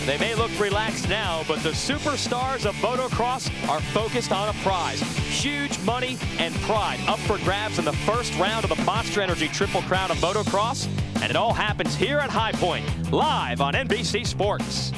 They may look relaxed now, but the superstars of motocross are focused on a prize. Huge money and pride up for grabs in the first round of the Monster Energy Triple Crown of Motocross. And it all happens here at High Point, live on NBC Sports.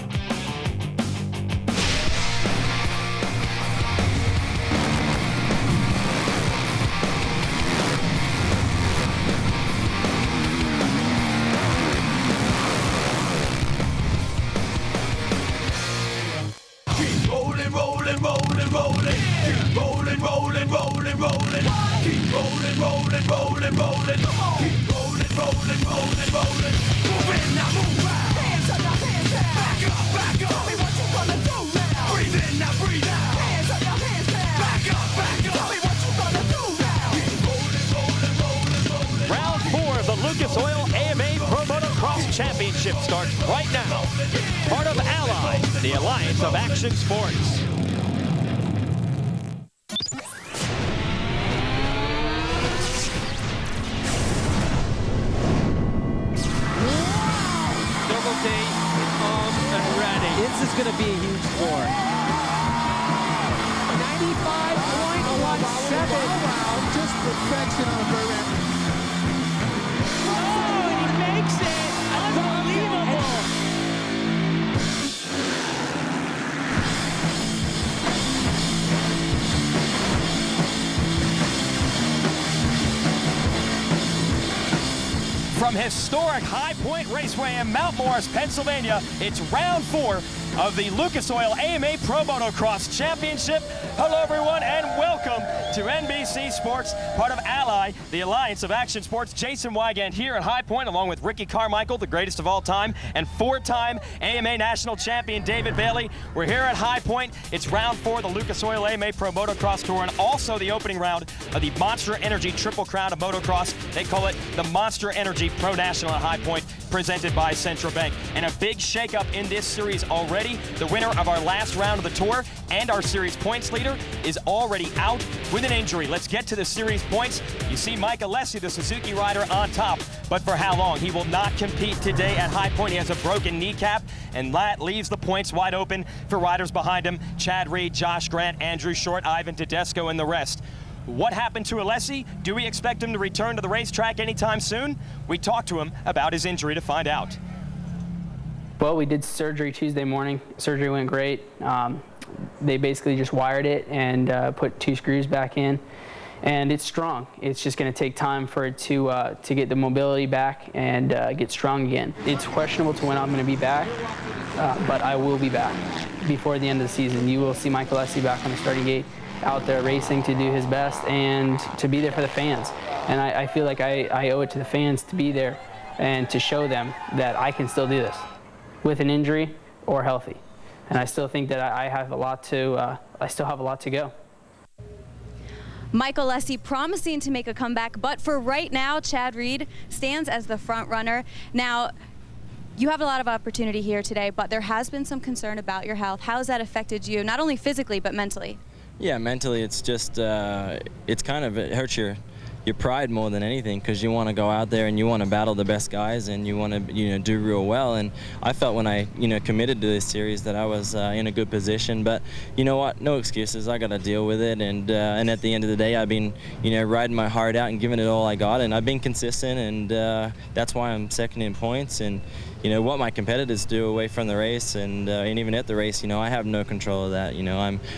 AMA Pro Motocross Championship starts right now. Part of ALLY, the Alliance of Action Sports. Double D is on and ready. This is going to be a huge score. 95.17. Just perfection on a Byrne. From historic High Point Raceway in Mount Morris, Pennsylvania, it's round 4 of the Lucas Oil AMA Pro Motocross Championship. Hello everyone and welcome to NBC Sports, part of ALLY, the Alliance of Action Sports. Jason Wygand here at High Point along with Ricky Carmichael, the greatest of all time, and 4-time AMA National Champion David Bailey. We're here at High Point. It's round 4 of the Lucas Oil AMA Pro Motocross Tour and also the opening round of the Monster Energy Triple Crown of Motocross. They call it the Monster Energy Pro National at High Point, presented by Central Bank. And a big shakeup in this series already. The winner of our last round of the tour and our series points leader is already out with an injury. Let's get to the series points. You see Mike Alessi, the Suzuki rider, on top, but for how long? He will not compete today at High Point. He has a broken kneecap, and that leaves the points wide open for riders behind him: Chad Reed, Josh Grant, Andrew Short, Ivan Tedesco, and the rest. What happened to Alessi? Do we expect him to return to the racetrack anytime soon? We talked to him about his injury to find out. Well, we did surgery Tuesday morning. Surgery went great. They basically just wired it and put 2 screws back in, and it's strong. It's just going to take time for it to get the mobility back and get strong again. It's questionable to when I'm going to be back, but I will be back before the end of the season. You will see Mike Alessi back on the starting gate, out there racing to do his best and to be there for the fans. And I feel like I owe it to the fans to be there and to show them that I can still do this with an injury or healthy. And I still think that I have a lot to, I still have a lot to go. Mike Alessi promising to make a comeback, but for right now, Chad Reed stands as the front runner. Now, you have a lot of opportunity here today, but there has been some concern about your health. How has that affected you, not only physically, but mentally? Yeah, mentally, it's just, it hurts your pride more than anything, because you want to go out there and you want to battle the best guys and you want to, do real well. And I felt when I, committed to this series that I was in a good position. But you know what? No excuses. I got to deal with it. And at the end of the day, I've been, riding my heart out and giving it all I got. And I've been consistent, and that's why I'm second in points. And what my competitors do away from the race and even at the race, I have no control of that.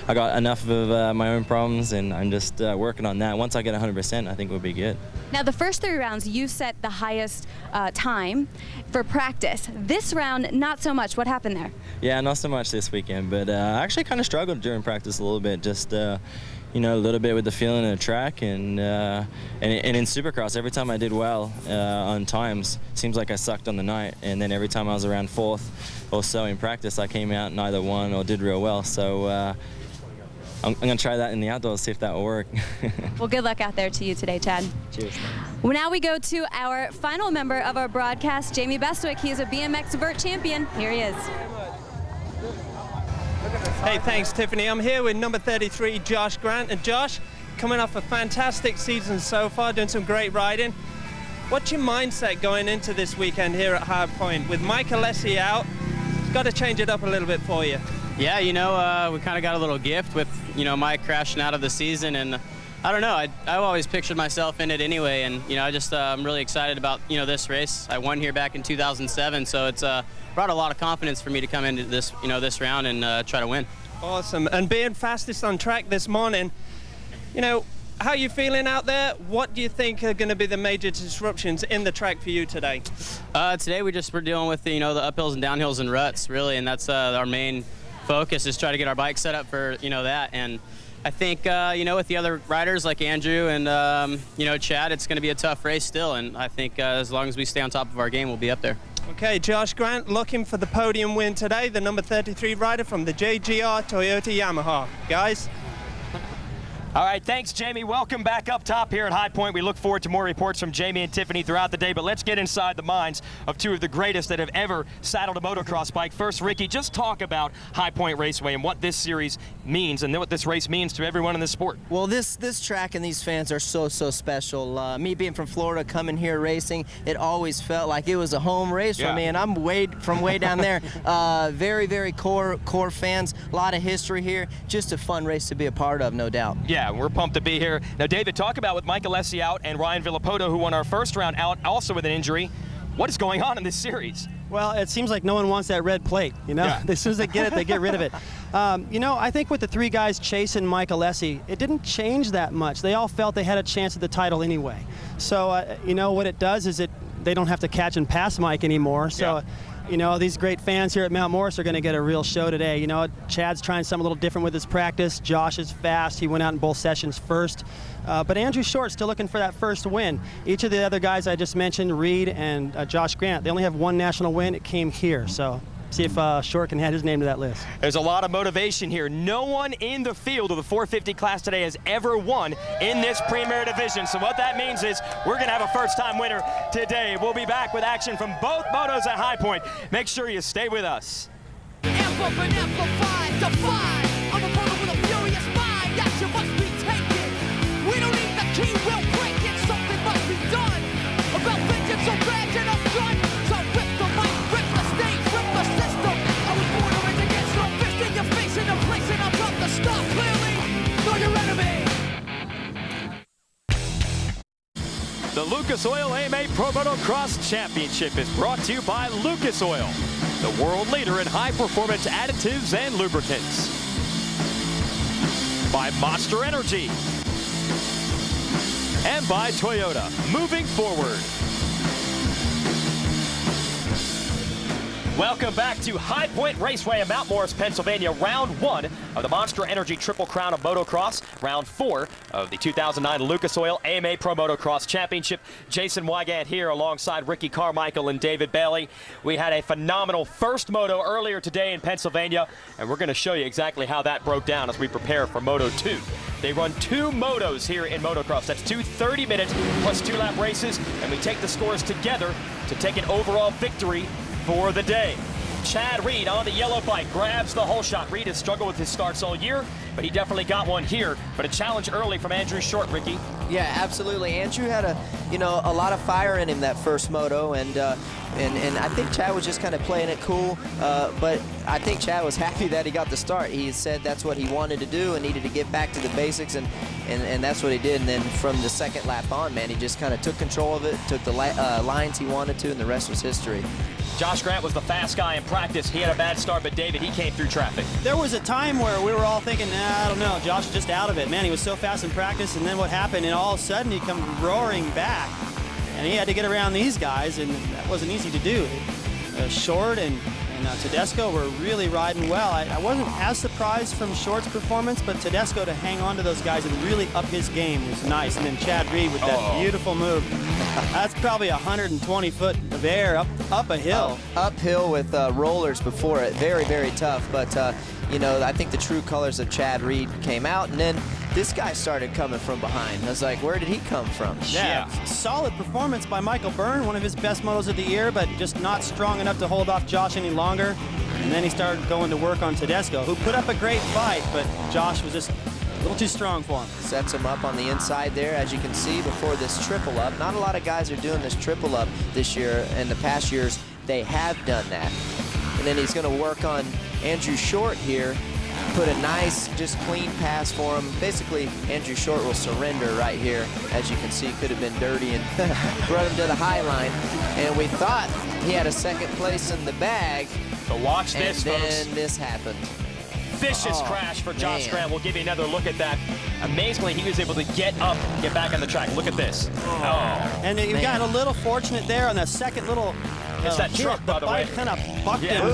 I got enough of my own problems, and I'm just working on that. Once I get 100%, I think we'll be good. Now, the first 3 rounds, you set the highest time for practice. This round, not so much. What happened there? Yeah, not so much this weekend, but I actually kind of struggled during practice a little bit. Just a little bit with the feeling of the track, and in Supercross, every time I did well on times, seems like I sucked on the night, and then every time I was around 4th or so in practice, I came out and either won or did real well. So I'm going to try that in the outdoors, see if that will work. Well, good luck out there to you today, Chad. Cheers. Well, now we go to our final member of our broadcast, Jamie Bestwick. He is a BMX Vert champion. Here he is. Hey, thanks, Tiffany. I'm here with number 33, Josh Grant. And Josh, coming off a fantastic season so far, doing some great riding. What's your mindset going into this weekend here at High Point? With Mike Alessi out, got to change it up a little bit for you. Yeah, you know, we kind of got a little gift with, you know, Mike crashing out of the season, and I don't know, I've always pictured myself in it anyway, and, you know, I just, I'm really excited about, you know, this race. I won here back in 2007, so it's brought a lot of confidence for me to come into this, you know, this round and try to win. Awesome, and being fastest on track this morning, you know, how are you feeling out there? What do you think are going to be the major disruptions in the track for you today? Today we're dealing with, you know, the uphills and downhills and ruts, really, and that's our main focus, is try to get our bike set up for, you know, that. And I think, you know, with the other riders like Andrew and, you know, Chad, it's going to be a tough race still, and I think as long as we stay on top of our game, we'll be up there. Okay, Josh Grant looking for the podium win today, the number 33 rider from the JGR Toyota Yamaha. Guys? All right, thanks, Jamie. Welcome back up top here at High Point. We look forward to more reports from Jamie and Tiffany throughout the day, but let's get inside the minds of two of the greatest that have ever saddled a motocross bike. First, Ricky, just talk about High Point Raceway and what this series means and what this race means to everyone in this sport. Well, this track and these fans are so special. Me being from Florida, coming here racing, it always felt like it was a home race for me, and I'm way down there. Very core fans, a lot of history here. Just a fun race to be a part of, no doubt. Yeah, we're pumped to be here. Now, David, talk about with Mike Alessi out and Ryan Villopoto, who won our first round, out also with an injury. What is going on in this series? Well, it seems like no one wants that red plate, you know? Yeah. As soon as they get it, they get rid of it. You know, I think with the three guys chasing Mike Alessi, it didn't change that much. They all felt they had a chance at the title anyway. So, you know, what it does is they don't have to catch and pass Mike anymore. So, you know, these great fans here at Mount Morris are going to get a real show today. You know, Chad's trying something a little different with his practice. Josh is fast. He went out in both sessions first. But Andrew Short's still looking for that first win. Each of the other guys I just mentioned, Reed and Josh Grant, they only have one national win. It came here. So see if Short can add his name to that list. There's a lot of motivation here. No one in the field of the 450 class today has ever won in this Premier Division. So what that means is we're going to have a first-time winner today. We'll be back with action from both motos at High Point. Make sure you stay with us. Amplify, defy. I'm a motor with a furious mind. Action must be taken. We don't need the key, we'll break it. Something must be done. About vengeance, so rage and upfront. So rip the mic, rip the stage, rip the system. I was born to rage against no fist in your face in a place, and I'm about to stop clearly. Know your enemy. The Lucas Oil AMA Pro Motocross Championship is brought to you by Lucas Oil, the world leader in high-performance additives and lubricants. By Monster Energy. And by Toyota, moving forward. Welcome back to High Point Raceway in Mount Morris, Pennsylvania. Round 1 of the Monster Energy Triple Crown of Motocross. Round 4 of the 2009 Lucas Oil AMA Pro Motocross Championship. Jason Wygant here alongside Ricky Carmichael and David Bailey. We had a phenomenal first moto earlier today in Pennsylvania, and we're going to show you exactly how that broke down as we prepare for Moto 2. They run 2 motos here in motocross. That's 2 30-minute plus 2-lap races, and we take the scores together to take an overall victory for the day. Chad Reed on the yellow bike grabs the whole shot. Reed has struggled with his starts all year, but he definitely got one here. But a challenge early from Andrew Short, Ricky. Yeah, absolutely. Andrew had a lot of fire in him that first moto, and I think Chad was just kind of playing it cool. But I think Chad was happy that he got the start. He said that's what he wanted to do and needed to get back to the basics, and that's what he did. And then from the second lap on, man, he just kind of took control of it, took the lines he wanted to, and the rest was history. Josh Grant was the fast guy in practice. He had a bad start, but David, he came through traffic. There was a time where we were all thinking, nah, I don't know, Josh is just out of it. Man, he was so fast in practice, and then what happened, and all of a sudden he come roaring back. And he had to get around these guys, and that wasn't easy to do. Short and Tedesco were really riding well. I wasn't as surprised from Short's performance, but Tedesco to hang on to those guys and really up his game was nice. And then Chad Reed with that beautiful move. That's probably 120 foot of air up a hill. Uphill with rollers before it. Very, very tough. But, you know, I think the true colors of Chad Reed came out, and then this guy started coming from behind. I was like, where did he come from? Yeah. Solid performance by Michael Byrne, one of his best motos of the year, but just not strong enough to hold off Josh any longer. And then he started going to work on Tedesco, who put up a great fight, but Josh was just a little too strong for him. Sets him up on the inside there, as you can see, before this triple up. Not a lot of guys are doing this triple up this year. In the past years, they have done that. and then he's going to work on Andrew Short here. Put a nice, just clean pass for him. Basically, Andrew Short will surrender right here. As you can see, could have been dirty and brought him to the high line. And we thought he had a second place in the bag. But watch this, and folks. then this happened. Vicious crash for Josh Grant. We'll give you another look at that. Amazingly, he was able to get up, get back on the track. Look at this. And you got a little fortunate there on that second little It's that truck, by the way. kind of bucked him.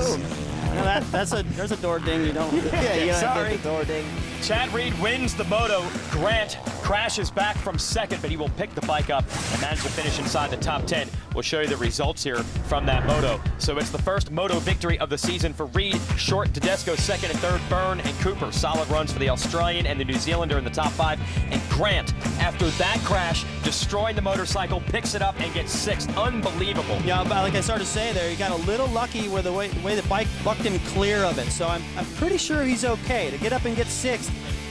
No, there's a door ding you don't. Yeah, you don't Sorry. get the door ding. Chad Reed wins the moto. Grant crashes back from second, but he will pick the bike up and manage to finish inside the top 10. We'll show you the results here from that moto. So it's the first moto victory of the season for Reed, Short, Tedesco, second and third, Byrne and Cooper. Solid runs for the Australian and the New Zealander in the top 5. And Grant, after that crash, destroying the motorcycle, picks it up and gets sixth. Unbelievable. Yeah, but like I started to say there, he got a little lucky with the way the bike bucked him clear of it. So I'm pretty sure he's okay. To get up and get sixth,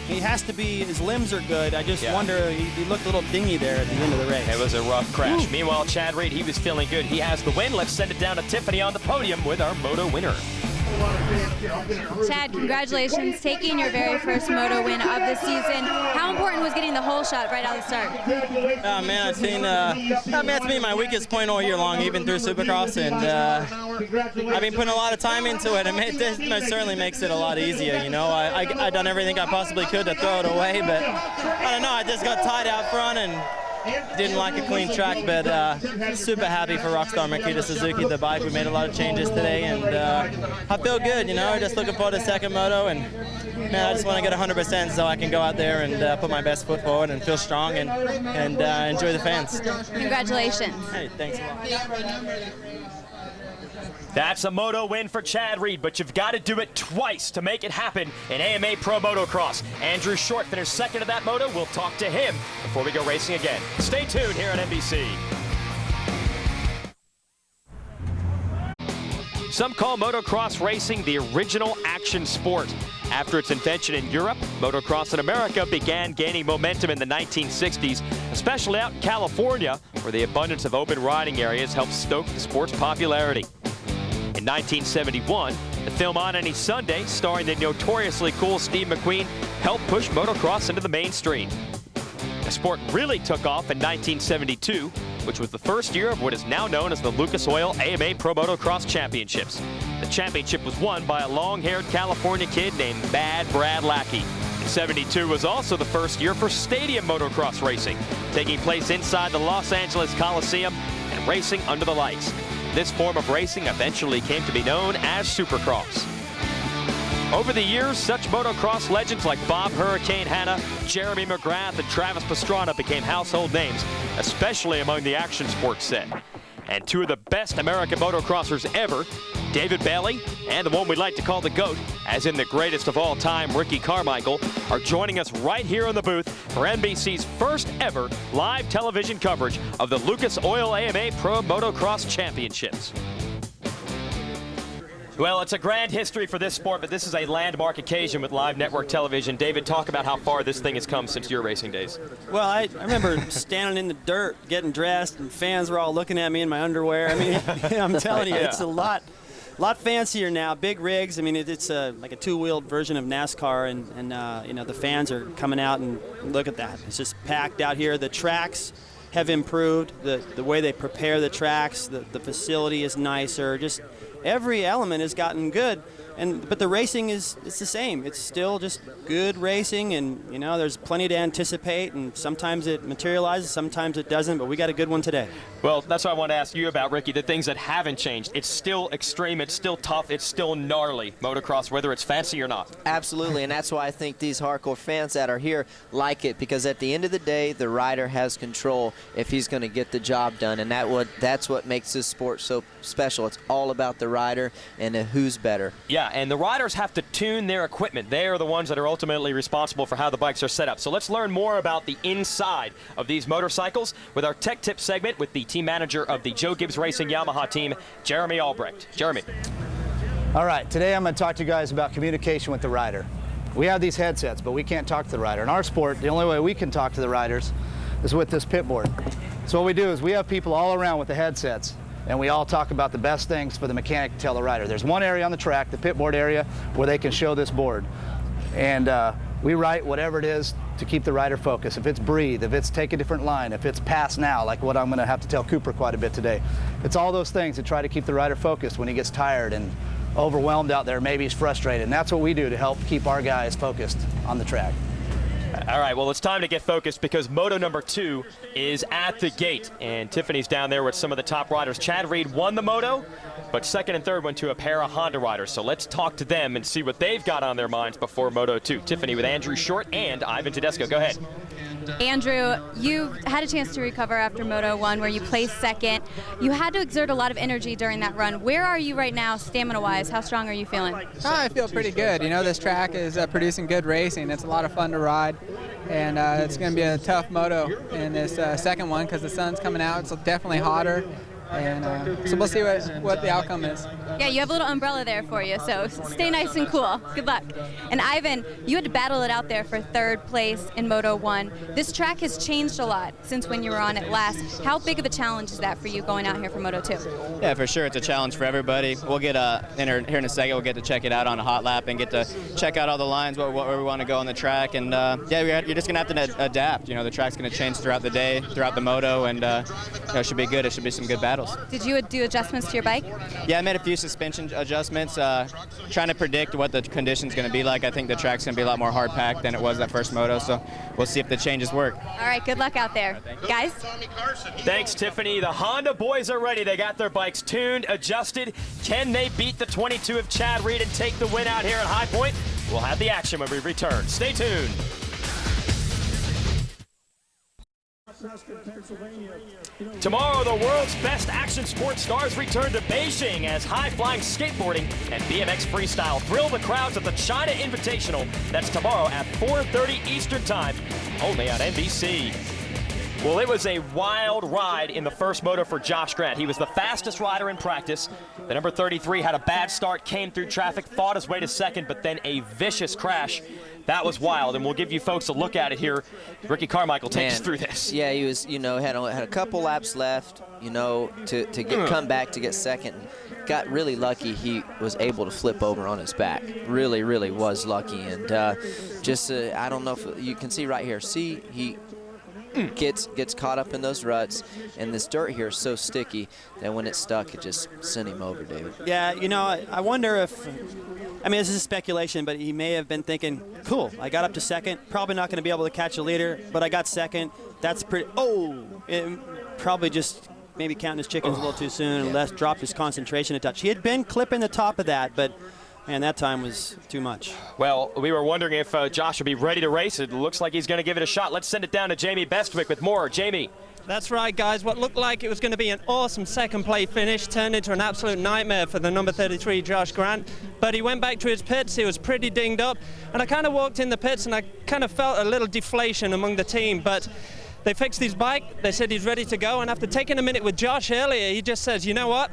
he has to be, his limbs are good. I just wonder, he looked a little dingy there at the end of the race. It was a rough crash. Meanwhile, Chad Reed, he was feeling good. He has the win. Let's send it down to Tiffany on the podium with our moto winner. Chad, congratulations, taking your very first moto win of the season. How important was getting the whole shot right out of the start? Oh man, I've seen, that's been my weakest point all year long, even through Supercross, and I've been putting a lot of time into it, and it certainly makes it a lot easier, you know. I done everything I possibly could to throw it away, but I don't know, I just got tied out front and didn't like a clean track, but super happy for Rockstar Makita Suzuki, the bike. We made a lot of changes today, and I feel good, you know, just looking forward to second moto, and man, I just want to get 100% so I can go out there and put my best foot forward and feel strong and enjoy the fans. Congratulations. Hey, thanks a lot. That's a moto win for Chad Reed, but you've got to do it twice to make it happen in AMA Pro Motocross. Andrew Short finished second of that moto. We'll talk to him before we go racing again. Stay tuned here on NBC. Some call motocross racing the original action sport. After its invention in Europe, motocross in America began gaining momentum in the 1960s, especially out in California, where the abundance of open riding areas helped stoke the sport's popularity. In 1971, the film On Any Sunday, starring the notoriously cool Steve McQueen, helped push motocross into the mainstream. The sport really took off in 1972, which was the first year of what is now known as the Lucas Oil AMA Pro Motocross Championships. The championship was won by a long-haired California kid named Bad Brad Lackey. 72 was also the first year for stadium motocross racing, taking place inside the Los Angeles Coliseum and racing under the lights. This form of racing eventually came to be known as Supercross. Over the years, such motocross legends like Bob Hurricane Hanna, Jeremy McGrath, and Travis Pastrana became household names, especially among the action sports set. And two of the best American motocrossers ever, David Bailey and the one we like to call the GOAT, as in the greatest of all time, Ricky Carmichael, are joining us right here in the booth for NBC's first ever live television coverage of the Lucas Oil AMA Pro Motocross Championships. Well, it's a grand history for this sport, but this is a landmark occasion with live network television. David, talk about how far this thing has come since your racing days. Well, I remember standing in the dirt, getting dressed, and fans were all looking at me in my underwear. I mean, I'm telling you, it's a lot fancier now. Big rigs. I mean, it's like a two-wheeled version of NASCAR, and you know, the fans are coming out and look at that. It's just packed out here. The tracks have improved. The way they prepare the tracks, the facility is nicer. Just every element has gotten good, but the racing it's the same. It's still just good racing, and you know, there's plenty to anticipate, and sometimes it materializes, sometimes it doesn't, but we got a good one today. Well, that's what I want to ask you about, Ricky, the things that haven't changed. It's still extreme, it's still tough, it's still gnarly, motocross, whether it's fancy or not. Absolutely, and that's why I think these hardcore fans that are here like it, because at the end of the day, the rider has control if he's going to get the job done, and that's what makes this sport so special. It's all about the rider and who's better. Yeah, and the riders have to tune their equipment. They are the ones that are ultimately responsible for how the bikes are set up. So let's learn more about the inside of these motorcycles with our Tech Tip segment with the team manager of the Joe Gibbs Racing Yamaha team, Jeremy Albrecht. Jeremy. All right, today I'm going to talk to you guys about communication with the rider. We have these headsets, but we can't talk to the rider. In our sport, the only way we can talk to the riders is with this pit board. So what we do is we have people all around with the headsets, and we all talk about the best things for the mechanic to tell the rider. There's one area on the track, the pit board area, where they can show this board. And we write whatever it is to keep the rider focused. If it's breathe, if it's take a different line, if it's pass now, like what I'm going to have to tell Cooper quite a bit today. It's all those things to try to keep the rider focused when he gets tired and overwhelmed out there, maybe he's frustrated. And that's what we do to help keep our guys focused on the track. All right, well, it's time to get focused because Moto number 2 is at the gate. And Tiffany's down there with some of the top riders. Chad Reed won the Moto, but second and third went to a pair of Honda riders. So let's talk to them and see what they've got on their minds before Moto 2. Tiffany with Andrew Short and Ivan Tedesco. Go ahead. Andrew, you had a chance to recover after Moto 1 where you placed second. You had to exert a lot of energy during that run. Where are you right now stamina-wise? How strong are you feeling? I feel pretty good. You know, this track is producing good racing. It's a lot of fun to ride. And it's going to be a tough moto in this second one because the sun's coming out. It's definitely hotter. And so we'll see what the outcome is. Yeah, you have a little umbrella there for you, so stay nice and cool. Good luck. And Ivan, you had to battle it out there for third place in Moto 1. This track has changed a lot since when you were on it last. How big of a challenge is that for you going out here for Moto 2? Yeah, for sure. It's a challenge for everybody. We'll get here in a second. We'll get to check it out on a hot lap and get to check out all the lines, where we want to go on the track. And yeah, you're just going to have to adapt. You know, the track's going to change throughout the day, throughout the moto, and it should be good. It should be some good battles. Did you do adjustments to your bike? Yeah, I made a few suspension adjustments, trying to predict what the condition's going to be like. I think the track's going to be a lot more hard packed than it was that first moto, so we'll see if the changes work. All right, good luck out there. Guys? Thanks, Tiffany. The Honda boys are ready. They got their bikes tuned, adjusted. Can they beat the 22 of Chad Reed and take the win out here at High Point? We'll have the action when we return. Stay tuned. Tomorrow, the world's best action sports stars return to Beijing as high-flying skateboarding and BMX freestyle thrill the crowds at the China Invitational. That's tomorrow at 4:30 Eastern Time, only on NBC. Well, it was a wild ride in the first moto for Josh Grant. He was the fastest rider in practice. The number 33 had a bad start, came through traffic, fought his way to second, but then a vicious crash. That was wild, and we'll give you folks a look at it here. Ricky Carmichael takes us through this. Yeah, he was, you know, had a couple laps left, you know, to come back to get second. Got really lucky. He was able to flip over on his back. Really, really was lucky, and I don't know if you can see right here. See, he gets caught up in those ruts, and this dirt here is so sticky that when it's stuck, it just sent him over, David. Yeah, you know, I wonder if, I mean, this is speculation, but he may have been thinking, cool, I got up to second, probably not going to be able to catch a leader, but I got second. That's pretty, probably just maybe counting his chickens a little too soon and dropped his concentration a touch. He had been clipping the top of that, but man, that time was too much. Well, we were wondering if Josh would be ready to race. It looks like he's going to give it a shot. Let's send it down to Jamie Bestwick with more. Jamie. That's right, guys. What looked like it was going to be an awesome second-place finish turned into an absolute nightmare for the number 33, Josh Grant. But he went back to his pits. He was pretty dinged up. And I kind of walked in the pits, and I kind of felt a little deflation among the team. But they fixed his bike. They said he's ready to go. And after taking a minute with Josh earlier, he just says, you know what?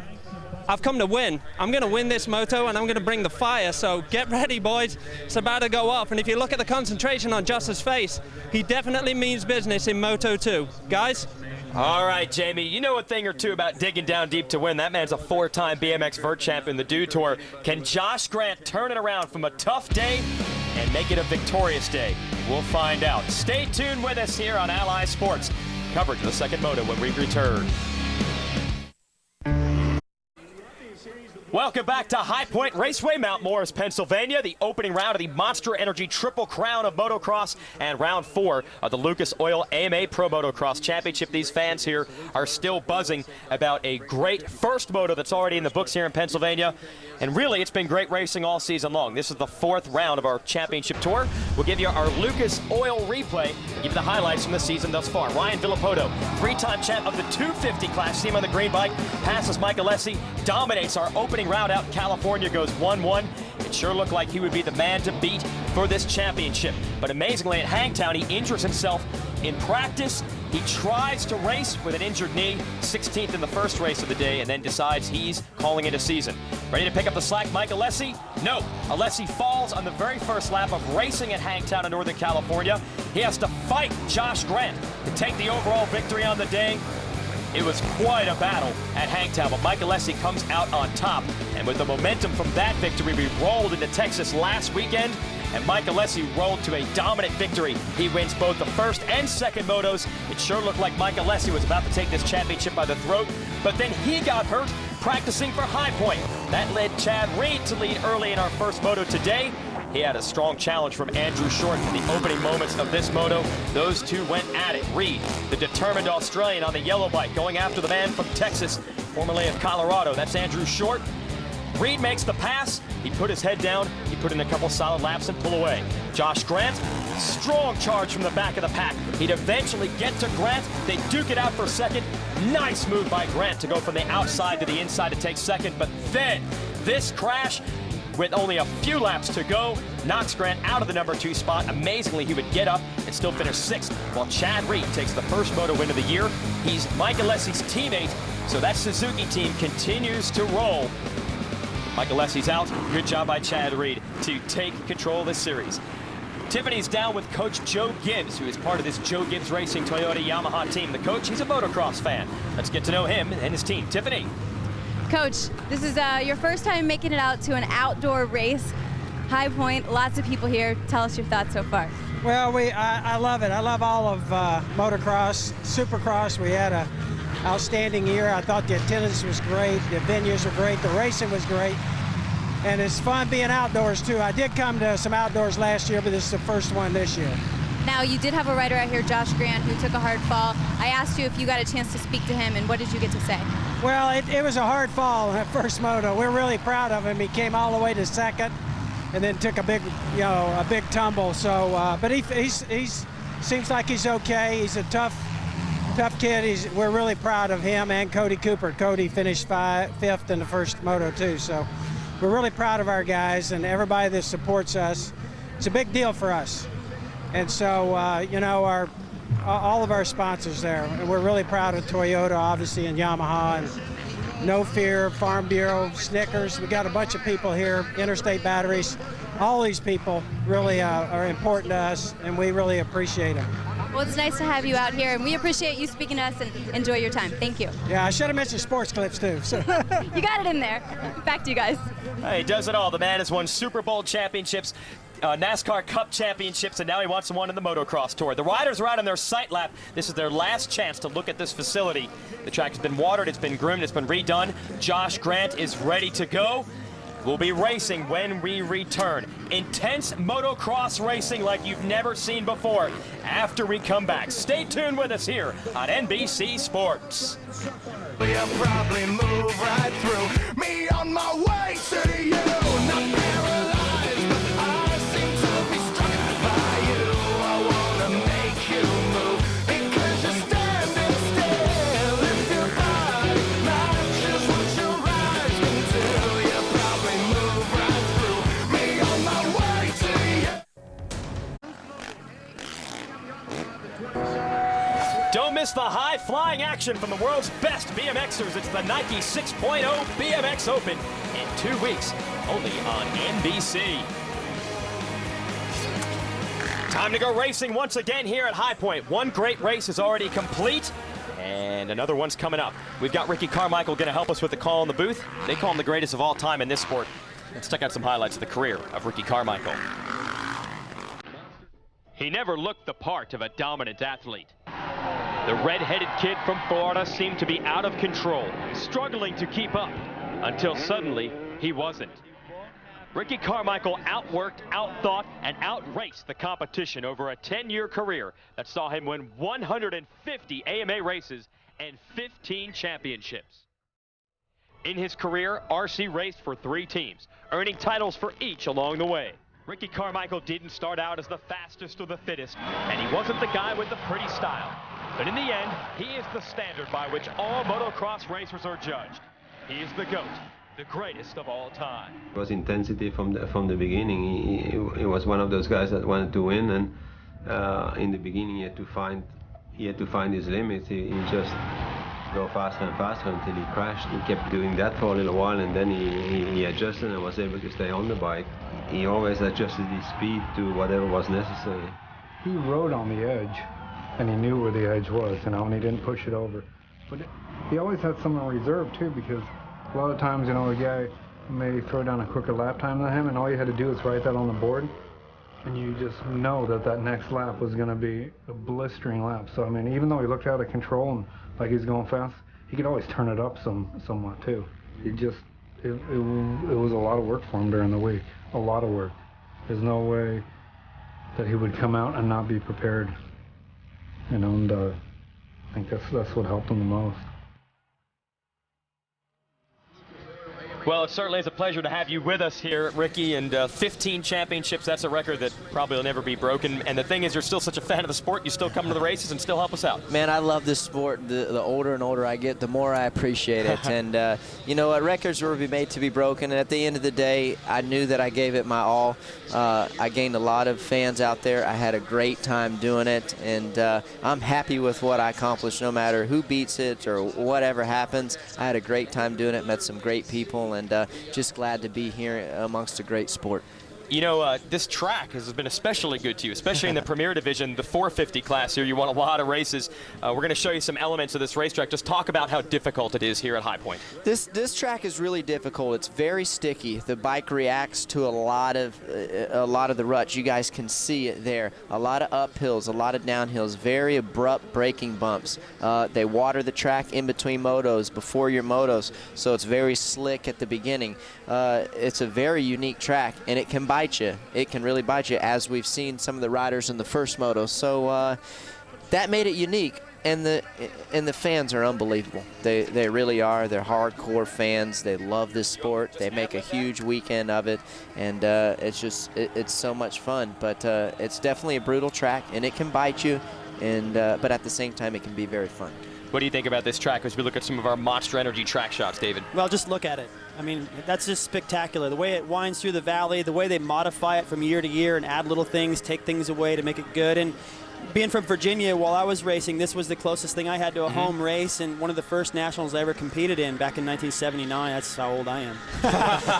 I've come to win. I'm going to win this moto, and I'm going to bring the fire. So get ready, boys. It's about to go off. And if you look at the concentration on Josh's face, he definitely means business in Moto 2. Guys? All right, Jamie, you know a thing or two about digging down deep to win. That man's a 4-time BMX Vert champ in the Dew Tour. Can Josh Grant turn it around from a tough day and make it a victorious day? We'll find out. Stay tuned with us here on Ally Sports. Coverage of the second moto when we return. Welcome back to High Point Raceway, Mount Morris, Pennsylvania. The opening round of the Monster Energy Triple Crown of Motocross and round 4 of the Lucas Oil AMA Pro Motocross Championship. These fans here are still buzzing about a great first moto that's already in the books here in Pennsylvania. And really, it's been great racing all season long. This is the 4th round of our championship tour. We'll give you our Lucas Oil replay and give you the highlights from the season thus far. Ryan Villopoto, 3-time champ of the 250 class, see him on the green bike, passes Mike Alessi, dominates our opening round out in California, goes 1-1. It sure looked like he would be the man to beat for this championship. But amazingly, at Hangtown, he injures himself in practice. He tries to race with an injured knee, 16th in the first race of the day, and then decides he's calling it a season. Ready to pick up the slack, Mike Alessi? No. Alessi falls on the very first lap of racing at Hangtown in Northern California. He has to fight Josh Grant to take the overall victory on the day. It was quite a battle at Hangtown, but Mike Alessi comes out on top. And with the momentum from that victory, we rolled into Texas last weekend, and Mike Alessi rolled to a dominant victory. He wins both the first and second motos. It sure looked like Mike Alessi was about to take this championship by the throat, but then he got hurt practicing for High Point. That led Chad Reed to lead early in our first moto today. He had a strong challenge from Andrew Short in the opening moments of this moto. Those two went at it. Reed, the determined Australian on the yellow bike, going after the man from Texas, formerly of Colorado. That's Andrew Short. Reed makes the pass. He put his head down. He put in a couple solid laps and pull away. Josh Grant, strong charge from the back of the pack. He'd eventually get to Grant. They duke it out for second. Nice move by Grant to go from the outside to the inside to take second. But then this crash, with only a few laps to go, knocks Grant out of the #2 spot. Amazingly, he would get up and still finish 6th, while Chad Reed takes the first moto win of the year. He's Mike Alessi's teammate, so that Suzuki team continues to roll. Mike Alessi's out. Good job by Chad Reed to take control of this series. Tiffany's down with Coach Joe Gibbs, who is part of this Joe Gibbs Racing Toyota Yamaha team. The coach, he's a motocross fan. Let's get to know him and his team. Tiffany. Coach, this is your first time making it out to an outdoor race. High Point, lots of people here. Tell us your thoughts so far. Well, I love it. I love all of motocross, Supercross. We had an outstanding year. I thought the attendance was great. The venues were great. The racing was great. And it's fun being outdoors, too. I did come to some outdoors last year, but this is the first one this year. Now, you did have a rider out here, Josh Grant, who took a hard fall. I asked you if you got a chance to speak to him, and what did you get to say? Well, it was a hard fall in that first moto. We're really proud of him. He came all the way to second, and then took a big, a big tumble. So, but he seems like he's okay. He's a tough kid. We're really proud of him and Cody Cooper. Cody finished 5th in the first moto too. So, we're really proud of our guys and everybody that supports us. It's a big deal for us. And so, all of our sponsors there, and we're really proud of Toyota, obviously, and Yamaha, and No Fear, Farm Bureau, Snickers. We got a bunch of people here, Interstate Batteries. All these people really are important to us, and we really appreciate them. Well, it's nice to have you out here, and we appreciate you speaking to us, and enjoy your time. Thank you. Yeah, I should have mentioned sports clips, too. So. You got it in there. Back to you guys. Hey, he does it all. The man has won Super Bowl championships, NASCAR Cup championships, and now he wants one in the motocross tour. The riders are out on their sight lap. This is their last chance to look at this facility. The track has been watered, it's been groomed, it's been redone. Josh Grant is ready to go. We'll be racing when we return. Intense motocross racing like you've never seen before after we come back. Stay tuned with us here on NBC Sports. You'll probably move right through me on my way to you. Not paralyzed, but I seem to be struck by you. I wanna make you move because you're standing still. If your body matches what your eyes can do, you'll probably move right through me on my way to you. Don't miss the high-flying action from the world's best BMXers. It's the Nike 6.0 BMX Open in 2 weeks, only on NBC. Time to go racing once again here at High Point. One great race is already complete, and another one's coming up. We've got Ricky Carmichael going to help us with the call in the booth. They call him the greatest of all time in this sport. Let's check out some highlights of the career of Ricky Carmichael. He never looked the part of a dominant athlete. The red-headed kid from Florida seemed to be out of control, struggling to keep up, until suddenly he wasn't. Ricky Carmichael outworked, outthought, and outraced the competition over a 10-year career that saw him win 150 AMA races and 15 championships. In his career, RC raced for 3 teams, earning titles for each along the way. Ricky Carmichael didn't start out as the fastest or the fittest, and he wasn't the guy with the pretty style. But in the end, he is the standard by which all motocross racers are judged. He is the GOAT, the greatest of all time. It was intensity from the beginning. He was one of those guys that wanted to win, and in the beginning he had to find his limits. He just go faster and faster until he crashed. He kept doing that for a little while, and then he adjusted and was able to stay on the bike. He always adjusted his speed to whatever was necessary. He rode on the edge, and he knew where the edge was, and he didn't push it over. But he always had some in reserve too, because a lot of times, you know, a guy may throw down a quicker lap time than him, and all you had to do is write that on the board, and you just know that that next lap was going to be a blistering lap. So I mean, even though he looked out of control and like he's going fast, he could always turn it up somewhat too. It was a lot of work for him during the week, a lot of work. There's no way that he would come out and not be prepared, you know, and I think that's what helped him the most. Well, it certainly is a pleasure to have you with us here, Ricky, and 15 championships, that's a record that probably will never be broken. And the thing is, you're still such a fan of the sport, you still come to the races and still help us out. Man, I love this sport. The older and older I get, the more I appreciate it. And you know what, records were made to be broken, and at the end of the day, I knew that I gave it my all. I gained a lot of fans out there. I had a great time doing it, and I'm happy with what I accomplished, no matter who beats it or whatever happens. I had a great time doing it, met some great people, and just glad to be here amongst a great sport. You know, this track has been especially good to you, especially in the Premier Division, the 450 class here. You won a lot of races. We're going to show you some elements of this racetrack. Just talk about how difficult it is here at High Point. This track is really difficult. It's very sticky. The bike reacts to a lot of the ruts. You guys can see it there. A lot of uphills, a lot of downhills, very abrupt braking bumps. They water the track in between motos, before your motos, so it's very slick at the beginning. It's a very unique track, and it can bite you. It can really bite you, as we've seen some of the riders in the first moto. So that made it unique, and the fans are unbelievable. They really are. They're hardcore fans. They love this sport. They make a huge weekend of it, and it's so much fun. But it's definitely a brutal track, and it can bite you, and but at the same time, it can be very fun. What do you think about this track as we look at some of our Monster Energy track shots, David? Well, just look at it. I mean, that's just spectacular. The way it winds through the valley, the way they modify it from year to year and add little things, take things away to make it good. And being from Virginia, while I was racing, this was the closest thing I had to a home race, and one of the first nationals I ever competed in back in 1979. That's how old I am.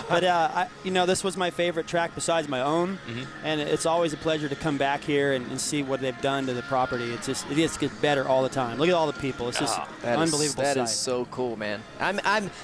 But, you know, this was my favorite track besides my own, and it's always a pleasure to come back here and see what they've done to the property. It just gets better all the time. Look at all the people. It's just unbelievable sight. That is so cool, man.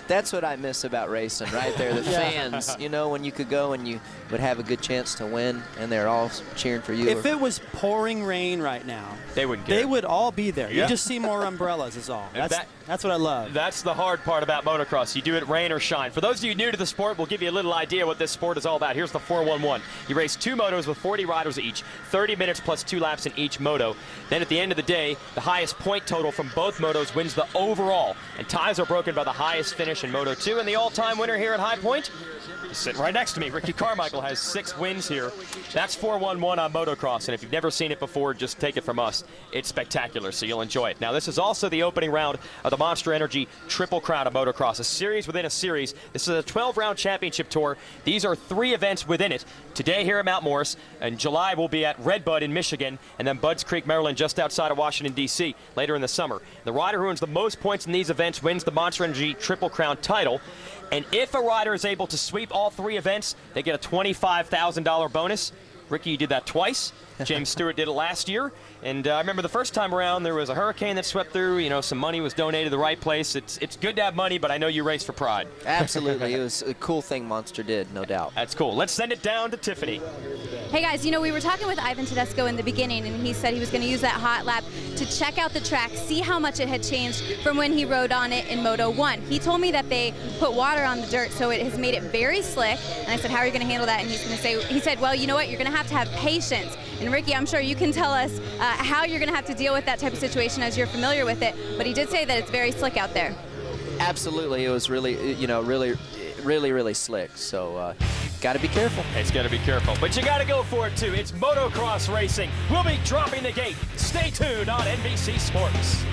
That's what I miss about racing right there. The fans, you know, when you could go and you would have a good chance to win, and they're all cheering for you. If it was pouring rain right now, they wouldn't care. They would all be there. You just see more umbrellas is all. That's what I love. That's the hard part about motocross. You do it rain or shine. For those of you new to the sport, we'll give you a little idea what this sport is all about. Here's the 411. You race 2 motos with 40 riders each, 30 minutes plus 2 laps in each moto. Then at the end of the day, the highest point total from both motos wins the overall. And ties are broken by the highest finish in Moto 2. And the all-time winner here at High Point is sitting right next to me. Ricky Carmichael has 6 wins here. That's 411 on motocross. And if you've never seen it before, just take it from us. It's spectacular, so you'll enjoy it. Now, this is also the opening round of the Monster Energy Triple Crown of Motocross, a series within a series. This is a 12-round championship tour. These are 3 events within it. Today here at Mount Morris. In July, we'll be at Red Bud in Michigan, and then Budds Creek, Maryland, just outside of Washington, D.C. later in the summer. The rider who wins the most points in these events wins the Monster Energy Triple Crown title. And if a rider is able to sweep all 3 events, they get a $25,000 bonus. Ricky, you did that twice. James Stewart did it last year. And I remember the first time around, there was a hurricane that swept through. You know, some money was donated to the right place. It's good to have money, but I know you race for pride. Absolutely. It was a cool thing Monster did, no doubt. That's cool. Let's send it down to Tiffany. Hey guys, you know, we were talking with Ivan Tedesco in the beginning, and he said he was going to use that hot lap to check out the track, see how much it had changed from when he rode on it in Moto 1. He told me that they put water on the dirt, so it has made it very slick. And I said, how are you going to handle that? And he said, well, you know what, you're going to have patience. And Ricky, I'm sure you can tell us how you're going to have to deal with that type of situation as you're familiar with it. But he did say that it's very slick out there. Absolutely. It was really, you know, really slick. So got to be careful. It's got to be careful. But you got to go for it, too. It's motocross racing. We'll be dropping the gate. Stay tuned on NBC Sports.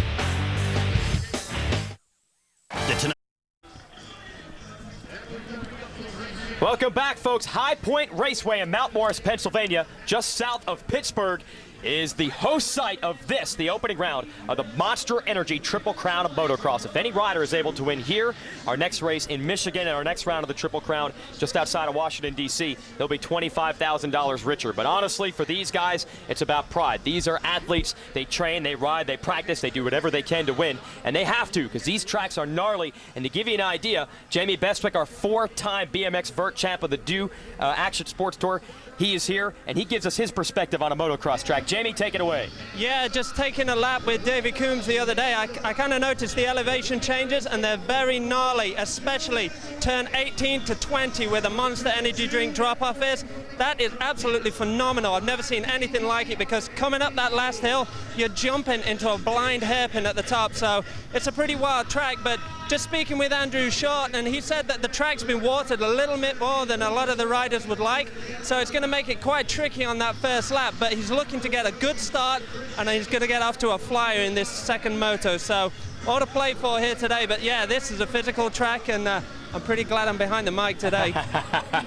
Welcome back, folks. High Point Raceway in Mount Morris, Pennsylvania, just south of Pittsburgh. is the host site of this, the opening round of the Monster Energy Triple Crown of Motocross. If any rider is able to win here, our next race in Michigan, and our next round of the Triple Crown just outside of Washington, D.C., they'll be $25,000 richer. But honestly, for these guys, it's about pride. These are athletes. They train, they ride, they practice, they do whatever they can to win, and they have to, because these tracks are gnarly. And to give you an idea, Jamie Bestwick, our 4-time BMX vert champ of the DEW Action Sports Tour, he is here, and he gives us his perspective on a motocross track. Jamie, take it away. Yeah, just taking a lap with Davey Coombs the other day, I kind of noticed the elevation changes, and they're very gnarly, especially turn 18 to 20 where the Monster Energy drink drop-off is. That is absolutely phenomenal. I've never seen anything like it, because coming up that last hill, you're jumping into a blind hairpin at the top, so it's a pretty wild track. But just speaking with Andrew Short, and he said that the track's been watered a little bit more than a lot of the riders would like, so it's going to make it quite tricky on that first lap, but he's looking to get a good start, and he's going to get off to a flyer in this second moto, so all to play for here today. But yeah, this is a physical track, and I'm pretty glad I'm behind the mic today.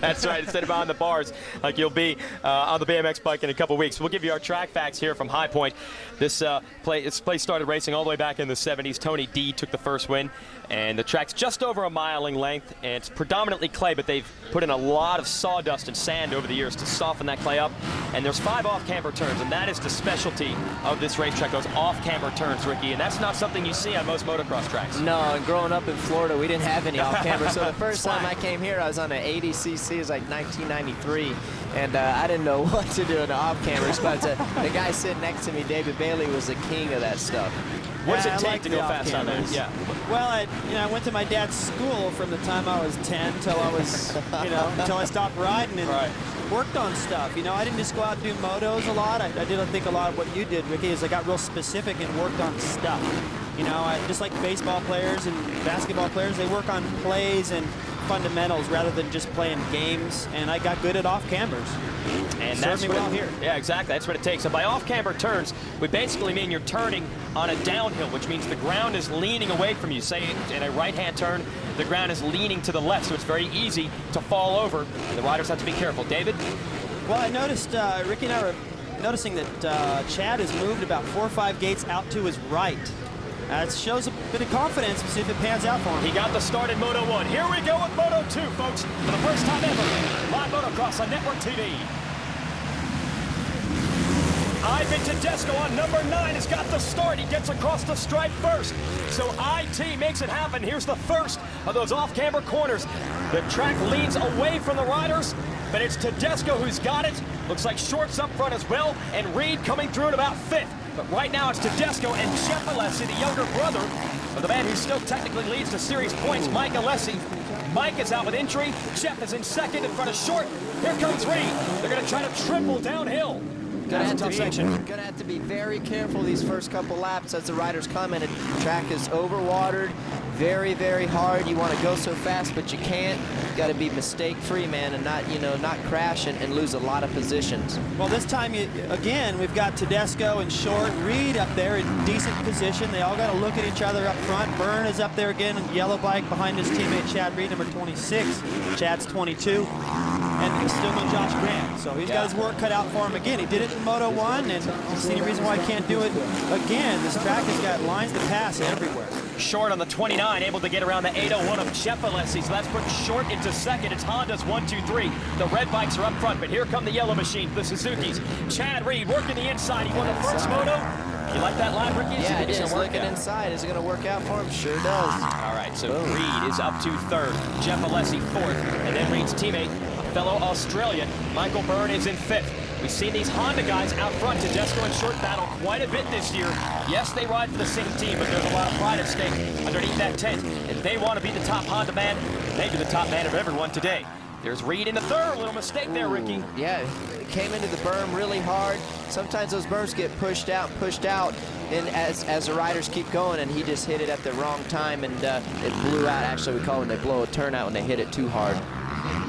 That's right, instead of behind the bars like you'll be on the BMX bike in a couple weeks. We'll give you our track facts here from High Point. This place started racing all the way back in the 70s. Tony D took the first win, and the track's just over a mile in length, and it's predominantly clay, but they've put in a lot of sawdust and sand over the years to soften that clay up. And there's 5 off-camber turns, and that is the specialty of this racetrack, those off-camber turns, Ricky, and that's not something you see on most motocross tracks. No, and growing up in Florida, we didn't have any off-camber, so the first time I came here, I was on an 80cc, it was like 1993, and I didn't know what to do in the off-cameras, but the guy sitting next to me, David Bailey, was the king of that stuff. What does it take to go fast on that? Yeah. Well, I went to my dad's school from the time I was 10 till I was, until I stopped riding and worked on stuff. I didn't just go out and do motos a lot. I did, I think, a lot of what you did, Ricky, is I got real specific and worked on stuff. Just like baseball players and basketball players, they work on plays and fundamentals rather than just playing games, and I got good at off-cambers. And that's what here. Yeah, exactly. That's what it takes. So by off-camber turns, we basically mean you're turning on a downhill, which means the ground is leaning away from you. Say in a right-hand turn, the ground is leaning to the left, so it's very easy to fall over. The riders have to be careful. David? Well, I noticed, Ricky and I were noticing that Chad has moved about 4 or 5 gates out to his right. It shows a bit of confidence. We'll see if it pans out for him. He got the start in Moto 1. Here we go with Moto 2, folks. For the first time ever, live motocross on Network TV. Ivan Tedesco on number 9 has got the start. He gets across the stripe first. So IT makes it happen. Here's the first of those off-camber corners. The track leans away from the riders, but it's Tedesco who's got it. Looks like Short's up front as well, and Reed coming through at about 5th. But right now it's Tedesco and Jeff Alessi, the younger brother of the man who still technically leads the series points, Mike Alessi. Mike is out with injury. Jeff is in second in front of Short. Here comes Reed. They're going to try to triple downhill. That's a tough section. Gonna have to be very careful these first couple laps as the riders commented. Track is overwatered, very, very hard. You want to go so fast, but you can't. You got to be mistake-free, man, and not crash and lose a lot of positions. Well, this time, again, we've got Tedesco and Short, Reed up there in decent position. They all got to look at each other up front. Byrne is up there again in yellow bike behind his teammate Chad Reed, number 26. Chad's 22. And still no Josh Grant. So he's got his work cut out for him again. He did it in Moto 1, and I don't see any reason why he can't do it again. This track has got lines to pass everywhere. Short on the 29, able to get around the 801 of Jeff Alessi, so that's put Short into second. It's Honda's 1, 2, 3. The red bikes are up front, but here come the yellow machines, the Suzuki's. Chad Reed working the inside. He won the first moto. You like that line, Ricky? Yeah, it is. Looking inside. Is it going to work out for him? Sure does. All right, so Reed is up to 3rd. Jeff Alessi 4th, and then Reed's teammate, fellow Australian, Michael Byrne, is in 5th. We've seen these Honda guys out front, Tedesco and Short, battle quite a bit this year. Yes, they ride for the same team, but there's a lot of pride at stake underneath that tent. And they want to be the top Honda man, maybe the top man of everyone today. There's Reed in the 3rd. Little mistake there, Ricky. Yeah, came into the berm really hard. Sometimes those berms get pushed out, and as the riders keep going, and he just hit it at the wrong time, and it blew out. Actually, we call it when they blow a turnout when they hit it too hard.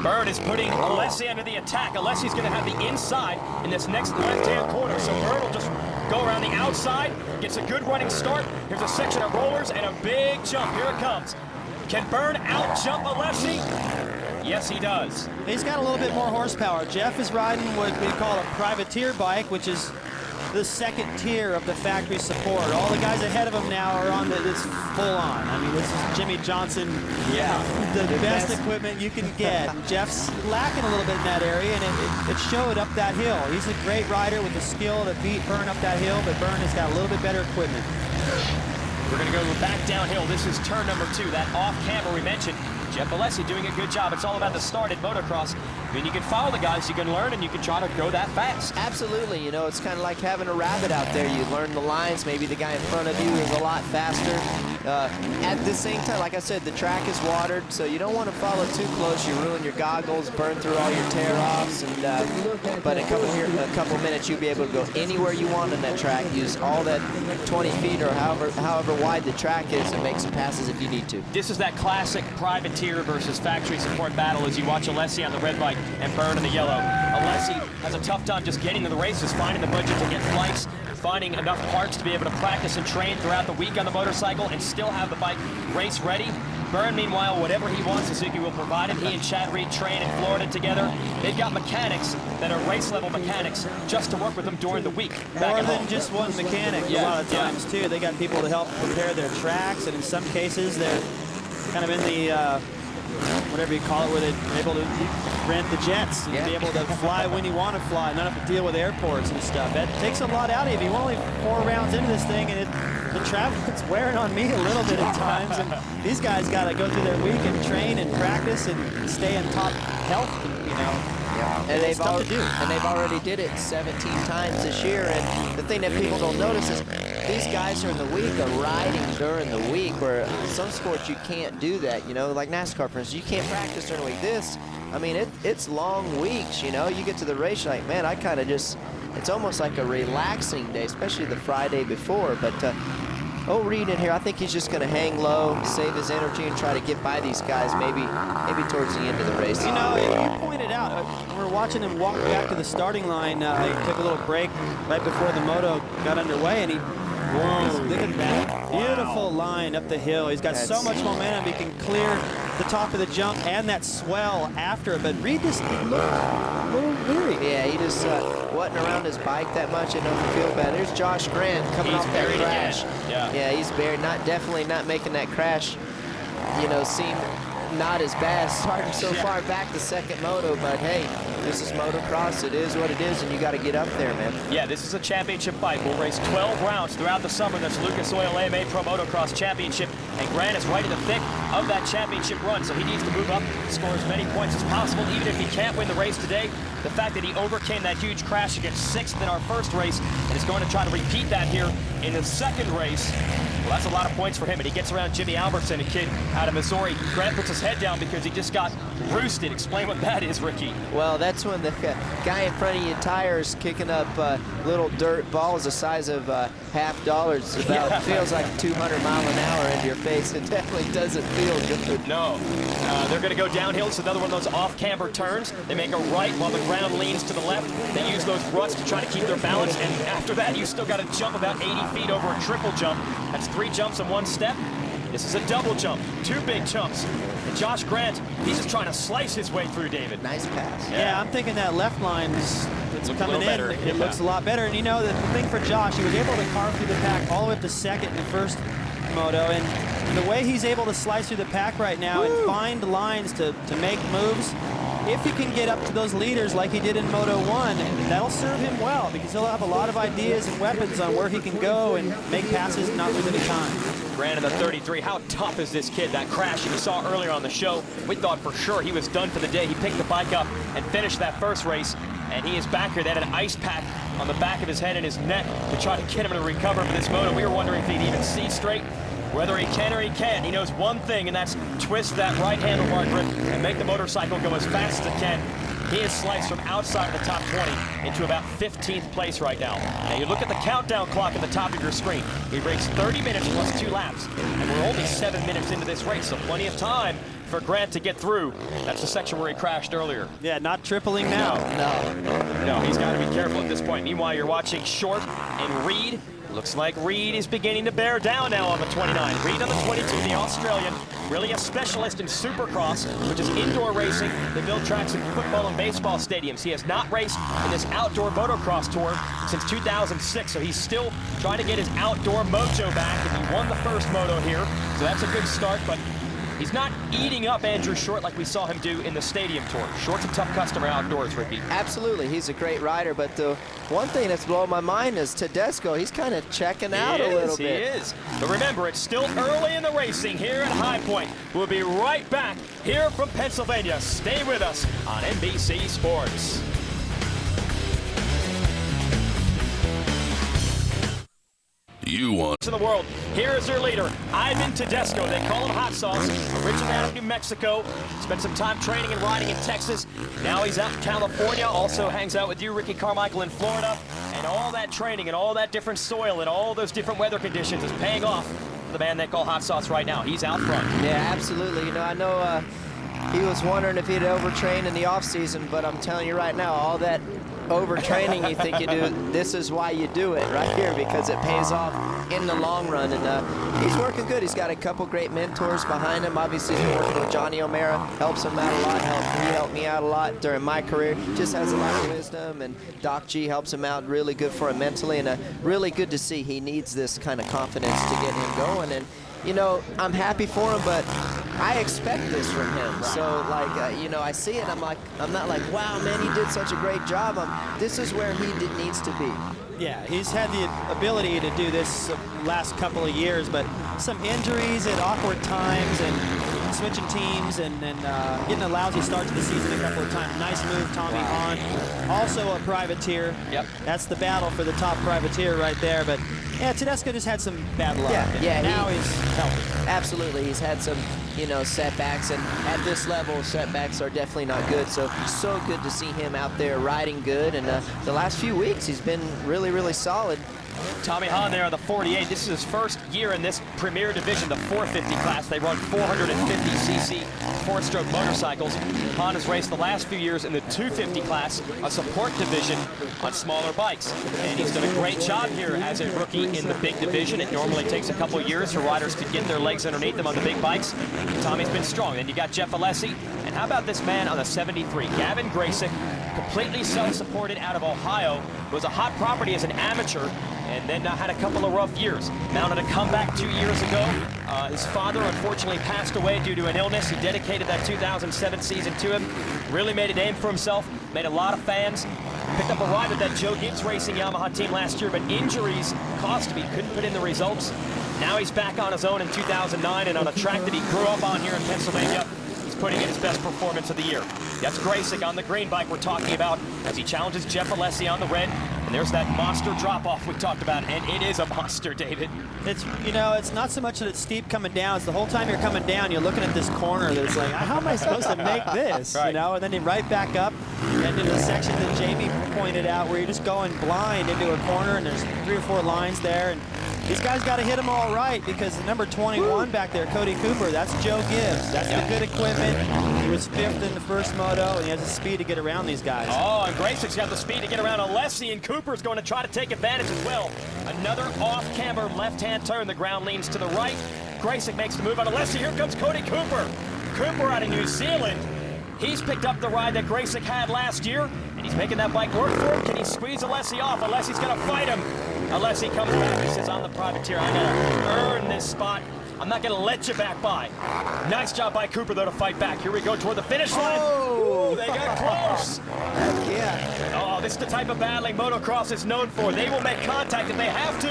Byrne is putting Alessi under the attack. Alessi's going to have the inside in this next left-hand corner, so Byrne will just go around the outside, gets a good running start. Here's a section of rollers and a big jump. Here it comes. Can Byrne out-jump Alessi? Yes, he does. He's got a little bit more horsepower. Jeff is riding what we call a privateer bike, which is the second tier of the factory support. All the guys ahead of him now are on this full on. I mean, this is Jimmy Johnson, the best equipment you can get. Jeff's lacking a little bit in that area, and it showed up that hill. He's a great rider with the skill to beat Byrne up that hill, but Byrne has got a little bit better equipment. We're going to go back downhill. This is turn number 2. That off-camera we mentioned. Jeff Alessi doing a good job. It's all about the start in motocross. I mean, you can follow the guys, you can learn, and you can try to go that fast. Absolutely. You know, it's kind of like having a rabbit out there. You learn the lines. Maybe the guy in front of you is a lot faster. At the same time, like I said, the track is watered, so you don't want to follow too close. You ruin your goggles, burn through all your tear-offs, and but in a couple minutes, you'll be able to go anywhere you want on that track. Use all that 20 feet or however wide the track is and make some passes if you need to. This is that classic privateer versus factory support battle as you watch Alessi on the red bike and Byrne in the yellow. Alessi has a tough time just getting to the races, finding the budget to get flights, finding enough parts to be able to practice and train throughout the week on the motorcycle and still have the bike race ready. Byrne, meanwhile, whatever he wants, Suzuki will provide him. He and Chad Reed train in Florida together. They've got mechanics that are race-level mechanics just to work with them during the week. More than just one mechanic a lot of times, too. They got people to help prepare their tracks, and in some cases, they're kind of in the, whatever you call it, where they're able to rent the jets and be able to fly when you want to fly, not have to deal with airports and stuff. That takes a lot out of you. We're only 4 rounds into this thing, and the traffic's wearing on me a little bit at times, and these guys got to go through their week and train and practice and stay in top health, you know. And they've already did it 17 times this year, and the thing that people don't notice is these guys during the week are riding during the week, where some sports you can't do that, you know, like NASCAR, for instance. You can't practice during the week. This, I mean, it's long weeks, you know. You get to the race, you're like, man, I kind of just, it's almost like a relaxing day, especially the Friday before. But Reed in here, I think he's just going to hang low, save his energy, and try to get by these guys maybe towards the end of the race. You know, you pointed out, we're watching him walk back to the starting line. He took a little break right before the moto got underway, and look at that beautiful line up the hill. He's got so much momentum. He can clear the top of the jump and that swell after it. But Reed just looked a little weary. Yeah, he just wasn't around his bike that much. It doesn't feel bad. There's Josh Grant coming off that crash. Yeah, he's buried. Definitely not making that crash, you know, seem not as bad. Starting so far back the second moto, but hey, this is motocross. It is what it is, and you got to get up there, man. Yeah, this is a championship bike. We'll race 12 rounds throughout the summer. That's Lucas Oil AMA Pro Motocross Championship, and Grant is right in the thick of that championship run, so he needs to move up, score as many points as possible, even if he can't win the race today. The fact that he overcame that huge crash against 6th in our first race and is going to try to repeat that here in the second race, well, that's a lot of points for him, and he gets around Jimmy Albertson, a kid out of Missouri. Grant puts his head down because he just got roosted. Explain what that is, Ricky. Well, that's when the guy in front of you tires kicking up little dirt balls the size of $50. About feels like 200 mile an hour into your face. It definitely doesn't feel good. No. They're going to go downhill. It's another one of those off-camber turns. They make a right while the ground leans to the left. They use those ruts to try to keep their balance, and after that, you still got to jump about 80 feet over a triple jump. That's 3 jumps in 1 step. This is a double jump, 2 big jumps. And Josh Grant, he's just trying to slice his way through, David. Nice pass. Yeah, I'm thinking that left line is coming in. Better. It looks a lot better. And you know, the thing for Josh, he was able to carve through the pack all the way up to second in the first moto. And the way he's able to slice through the pack right now and find lines to make moves, if he can get up to those leaders like he did in Moto 1, that'll serve him well, because he'll have a lot of ideas and weapons on where he can go and make passes and not lose any time. Grant in the 33, how tough is this kid? That crash you saw earlier on the show, we thought for sure he was done for the day. He picked the bike up and finished that first race, and he is back here. They had an ice pack on the back of his head and his neck to try to get him to recover for this moto. We were wondering if he'd even see straight. Whether he can or he can't, he knows one thing, and that's twist that right handlebar grip and make the motorcycle go as fast as it can. He is sliced from outside of the top 20 into about 15th place right now. Now you look at the countdown clock at the top of your screen. We raced 30 minutes plus 2 laps, and we're only 7 minutes into this race, so plenty of time for Grant to get through. That's the section where he crashed earlier. Yeah, not tripling now. No, he's got to be careful at this point. Meanwhile, you're watching Short and Reed Looks like Reed is beginning to bear down now on the 29. Reed on the 22, the Australian, really a specialist in Supercross, which is indoor racing. They build tracks in football and baseball stadiums. He has not raced in this outdoor motocross tour since 2006, so he's still trying to get his outdoor mojo back, and he won the first moto here, so that's a good start, but he's not eating up Andrew Short like we saw him do in the stadium tour. Short's a tough customer outdoors, Ricky. Absolutely, he's a great rider, but the one thing that's blowing my mind is Tedesco. He's kind of checking out a little bit. He is. But remember, it's still early in the racing here at High Point. We'll be right back here from Pennsylvania. Stay with us on NBC Sports. You want in the world. Here is their leader, Ivan Tedesco. They call him Hot Sauce. Originally out of New Mexico. Spent some time training and riding in Texas. Now he's out in California. Also hangs out with you, Ricky Carmichael, in Florida. And all that training and all that different soil and all those different weather conditions is paying off for the man they call Hot Sauce right now. He's out front. Yeah, absolutely. You know, I know he was wondering if he'd overtrain in the offseason, but I'm telling you right now, all that overtraining you think you do, this is why you do it right here, because it pays off in the long run. And he's working good. He's got a couple great mentors behind him. Obviously, he's been working with Johnny O'Mara, helps him out a lot. He helped me out a lot during my career. Just has a lot of wisdom, and Doc G helps him out, really good for him mentally, and really good to see. He needs this kind of confidence to get him going. And you know, I'm happy for him, but I expect this from him. So, like, you know, I see it, I'm not like, wow, man, he did such a great job. This is where he needs to be. Yeah, he's had the ability to do this last couple of years, but some injuries at awkward times and switching teams and getting a lousy start to the season a couple of times. Nice move, Tommy Hahn. Also a privateer. Yep. That's the battle for the top privateer right there, but yeah, Tedesco just had some bad luck. Yeah, now he's healthy. Absolutely, he's had some, you know, setbacks, and at this level, setbacks are definitely not good. So good to see him out there riding good, and the last few weeks he's been really, really solid. Tommy Hahn there on the 48. This is his first year in this premier division, the 450 class. They run 450cc four-stroke motorcycles. Hahn has raced the last few years in the 250 class, a support division on smaller bikes. And he's done a great job here as a rookie in the big division. It normally takes a couple of years for riders to get their legs underneath them on the big bikes. Tommy's been strong. Then you got Jeff Alessi. And how about this man on the 73? Gavin Graysick, completely self-supported out of Ohio, was a hot property as an amateur, and then had a couple of rough years. Mounted a comeback 2 years ago. His father unfortunately passed away due to an illness. He dedicated that 2007 season to him. Really made a name for himself, made a lot of fans. Picked up a ride with that Joe Gibbs Racing Yamaha team last year, but injuries cost him. He couldn't put in the results. Now he's back on his own in 2009 and on a track that he grew up on here in Pennsylvania. Putting in his best performance of the year. That's Graysick on the green bike we're talking about as he challenges Jeff Alessi on the red. And there's that monster drop-off we talked about, and it is a monster, David. It's, you know, it's not so much that it's steep coming down. It's the whole time you're coming down, you're looking at this corner that's like, how am I supposed to make this? Right. You know, and then you right back up and into the section that Jamie pointed out where you're just going blind into a corner, and there's 3 or 4 lines there. And these guys got to hit them all right, because the number 21 back there, Cody Cooper, that's Joe Gibbs. That's the good equipment. He was 5th in the first moto, and he has the speed to get around these guys. Oh, and Graysick's got the speed to get around Alessi, and Cooper's going to try to take advantage as well. Another off-camber left-hand turn. The ground leans to the right. Graysick makes the move on Alessi. Here comes Cody Cooper. Cooper out of New Zealand. He's picked up the ride that Graysick had last year, and he's making that bike work for him. Can he squeeze Alessi off? Alessi's going to fight him. Alessi comes back. He says, I'm the privateer. I got to earn this spot. I'm not going to let you back by. Nice job by Cooper, though, to fight back. Here we go toward the finish line. Oh, they got close. Yeah. Oh, this is the type of battling motocross is known for. They will make contact if they have to.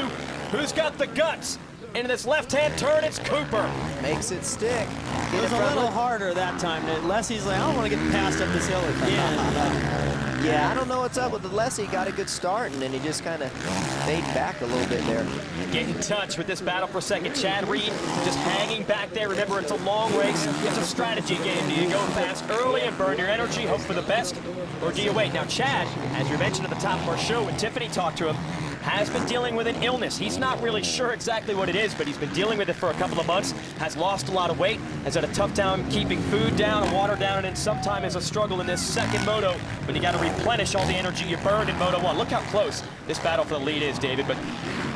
Who's got the guts? Into this left-hand turn, it's Cooper. Makes it stick. It was a little harder that time. Alessi's like, I don't want to get passed up this hill again. Yeah, I don't know what's up with Alessi. He got a good start, and then he just kind of fade back a little bit there. Get in touch with this battle for second. Chad Reed just hanging back there. Remember, it's a long race. It's a strategy game. Do you go fast early and burn your energy, hope for the best, or do you wait? Now, Chad, as we mentioned at the top of our show when Tiffany talked to him, has been dealing with an illness. He's not really sure exactly what it is, but he's been dealing with it for a couple of months, has lost a lot of weight, has had a tough time keeping food down and water down, and then sometimes is a struggle in this second moto when you got to replenish all the energy you burned in Moto 1. Look how close this battle for the lead is, David, but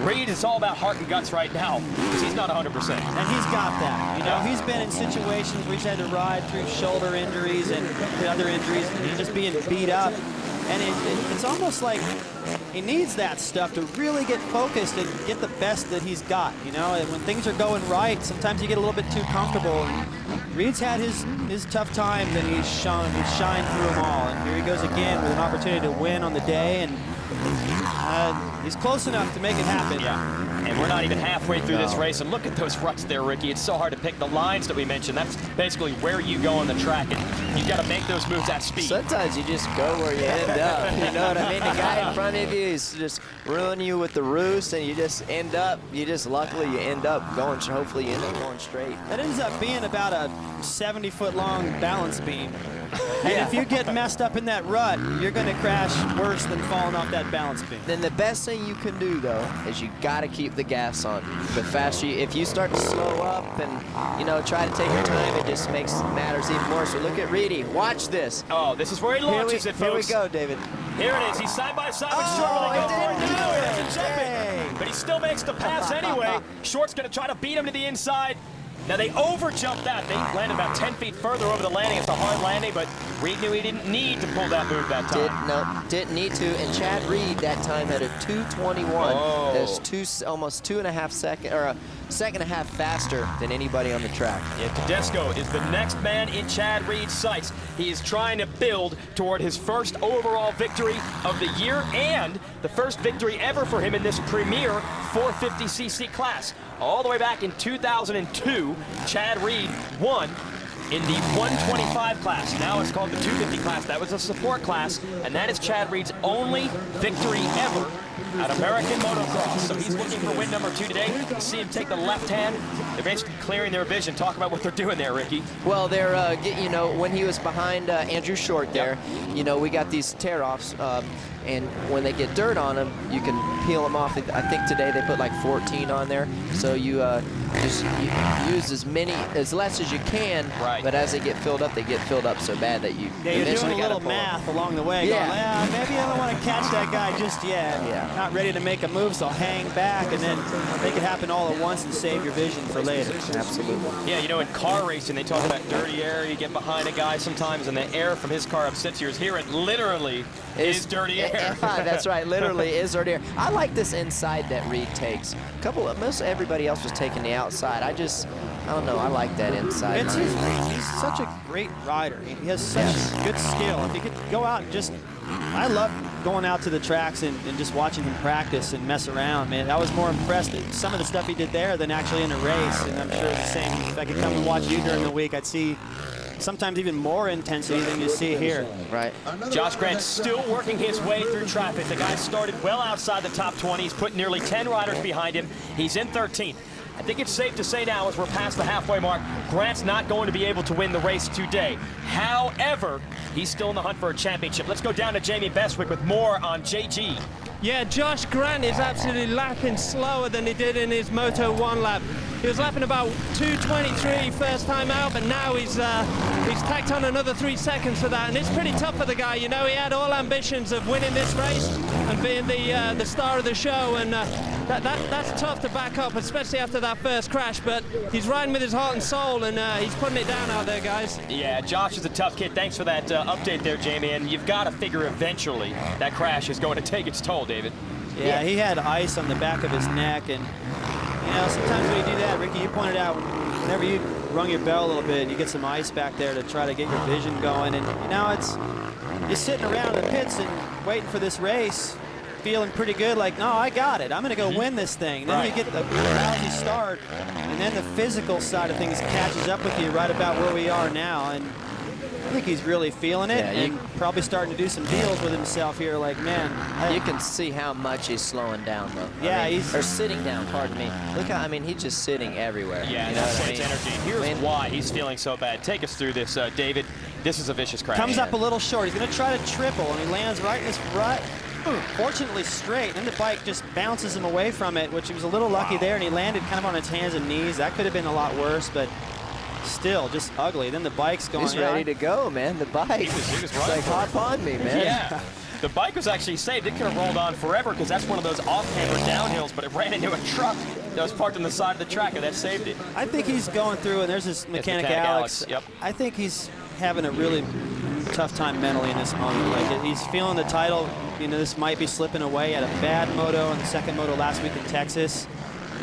Reed is all about heart and guts right now because he's not 100%. And he's got that. You know, he's been in situations where he's had to ride through shoulder injuries and other injuries and just being beat up. And it's almost like he needs that stuff to really get focused and get the best that he's got, you know? And when things are going right, sometimes you get a little bit too comfortable. And Reed's had his tough times, and he's shined through them all. And here he goes again with an opportunity to win on the day, and he's close enough to make it happen. Yeah, and we're not even halfway through this race, and look at those ruts there, Ricky. It's so hard to pick the lines that we mentioned. That's basically where you go on the track, and you've got to make those moves at speed. Sometimes you just go where you end up, you know what I mean? The guy in front of you is just ruining you with the roost, and you just end up, luckily you end up going, hopefully you end up going straight. That ends up being about a 70-foot-long balance beam. And if you get messed up in that rut, you're going to crash worse than falling off that balance beam. Then the best thing you can do, though, is you got to keep the gas on. The faster if you start to slow up and, you know, try to take your time, it just makes matters even more. So look at Reedy. Watch this. Oh, this is where he launches it, folks. Here we go, David. Here it is. He's side by side with Short. Will he go for it? No, he doesn't jump it. But he still makes the pass anyway. Short's going to try to beat him to the inside. Now, they over-jumped that. They landed about 10 feet further over the landing. It's a hard landing, but Reed knew he didn't need to pull that move that time. Didn't need to. And Chad Reed that time had a 2:21. Oh. That's almost 2.5 seconds, or a second and a half faster than anybody on the track. Yeah, Tedesco is the next man in Chad Reed's sights. He is trying to build toward his first overall victory of the year and the first victory ever for him in this premier 450cc class. All the way back in 2002, Chad Reed won in the 125 class. Now it's called the 250 class. That was a support class, and that is Chad Reed's only victory ever at American Motocross. So he's looking for win number 2 today. You see him take the left hand. They're basically clearing their vision. Talk about what they're doing there, Ricky. Well, they're, you know, when he was behind Andrew Short there, you know, we got these tear-offs. And when they get dirt on them, you can peel them off. I think today they put like 14 on there. So you just use as less as you can. Right. But as they get filled up, they get filled up so bad that you you're doing a little pull math along the way. Yeah. Going, maybe I don't want to catch that guy just yet. Yeah. Not ready to make a move, so hang back and then make it happen all at once and save your vision for later. Absolutely. Yeah, you know, in car racing, they talk about dirty air. You get behind a guy sometimes, and the air from his car upsets yours. Here, it literally is dirty air. That's right, literally is dirty air. I like this inside that Reed takes. Most everybody else was taking the outside. I don't know, I like that inside. He's such a great rider. He has such good skill. If he could go out and just, I love going out to the tracks and just watching him practice and mess around, man. I was more impressed at some of the stuff he did there than actually in the race, and I'm sure it's the same. If I could come and watch you during the week, I'd see sometimes even more intensity than you see here. Right. Josh Grant still working his way through traffic. The guy started well outside the top 20. He's put nearly 10 riders behind him. He's in 13th. I think it's safe to say now, as we're past the halfway mark, Grant's not going to be able to win the race today. However, he's still in the hunt for a championship. Let's go down to Jamie Bestwick with more on JG. Yeah, Josh Grant is absolutely lapping slower than he did in his Moto 1 lap. He was lapping about 2:23 first time out, but now he's tacked on another 3 seconds for that, and it's pretty tough for the guy. You know, he had all ambitions of winning this race and being the star of the show, and that's tough to back up, especially after that first crash, but he's riding with his heart and soul, and he's putting it down out there, guys. Yeah, Josh is a tough kid. Thanks for that update there, Jamie, and you've got to figure eventually that crash is going to take its toll, David. Yeah, he had ice on the back of his neck, and you know, sometimes when you do that, Ricky, you pointed out, whenever you rung your bell a little bit, you get some ice back there to try to get your vision going, and you know, you're sitting around in the pits and waiting for this race, feeling pretty good, like, no, I got it. I'm going to go win this thing. And then you get the lousy start, and then the physical side of things catches up with you right about where we are now, and I think he's really feeling it, and probably starting to do some deals with himself here. Like, man, you can see how much he's slowing down, though. Yeah, or sitting down. Pardon me. Look how he's just sitting everywhere. Yeah, you know that's what I his mean? energy. Here's why he's feeling so bad. Take us through this, David. This is a vicious crash. Comes up a little short. He's going to try to triple, and he lands right in this rut. fortunately straight, and the bike just bounces him away from it, which he was a little lucky there, and he landed kind of on his hands and knees. That could have been a lot worse, but still just ugly. Then the bike's going. He's ready to go, man. The bike. He was it's running like hop on me, man. Yeah. The bike was actually saved. It could have rolled on forever because that's one of those off-camber downhills, but it ran into a truck that was parked on the side of the track, and that saved it. I think he's going through, and there's this mechanic Alex. Yep. I think he's having a really tough time mentally in this moment. Like, he's feeling the title. You know, this might be slipping away. At a bad moto in the second moto last week in Texas.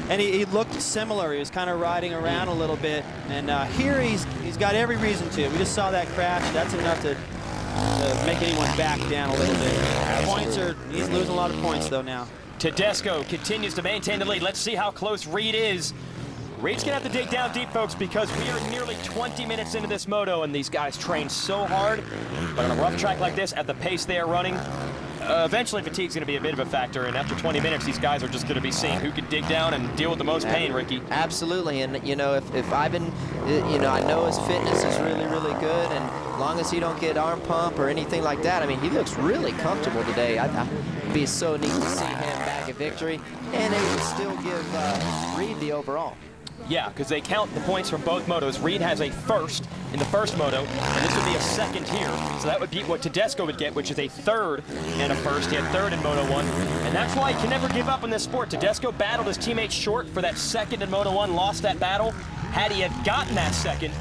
And he looked similar. He was kind of riding around a little bit. And here he's got every reason to. We just saw that crash. That's enough to make anyone back down a little bit. He's losing a lot of points though now. Tedesco continues to maintain the lead. Let's see how close Reed is. Reed's gonna have to dig down deep, folks, because we are nearly 20 minutes into this moto, and these guys train so hard. But on a rough track like this, at the pace they are running, eventually fatigue's gonna be a bit of a factor, and after 20 minutes, these guys are just gonna be seeing who can dig down and deal with the most pain, Ricky. Absolutely, and you know, if Ivan, you know, I know his fitness is really, really good, and as long as he don't get arm pump or anything like that, I mean, he looks really comfortable today. It'd be so neat to see him back at victory, and it would still give Reed the overall. Yeah, because they count the points from both motos. Reed has a first in the first moto, and this would be a second here. So that would be what Tedesco would get, which is a third and a first. He had third in Moto 1, and that's why he can never give up in this sport. Tedesco battled his teammate short for that second in Moto 1, lost that battle. Had he had gotten that second,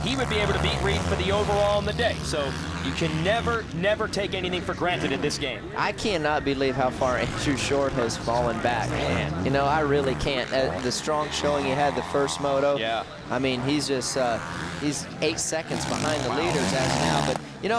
he would be able to beat Reed for the overall in the day. So you can never take anything for granted in this game. I cannot believe how far Andrew Short has fallen back. Man. You know, I really can't. The strong showing he had the first moto. Yeah. I mean, he's just he's 8 seconds behind the leaders as now. But you know,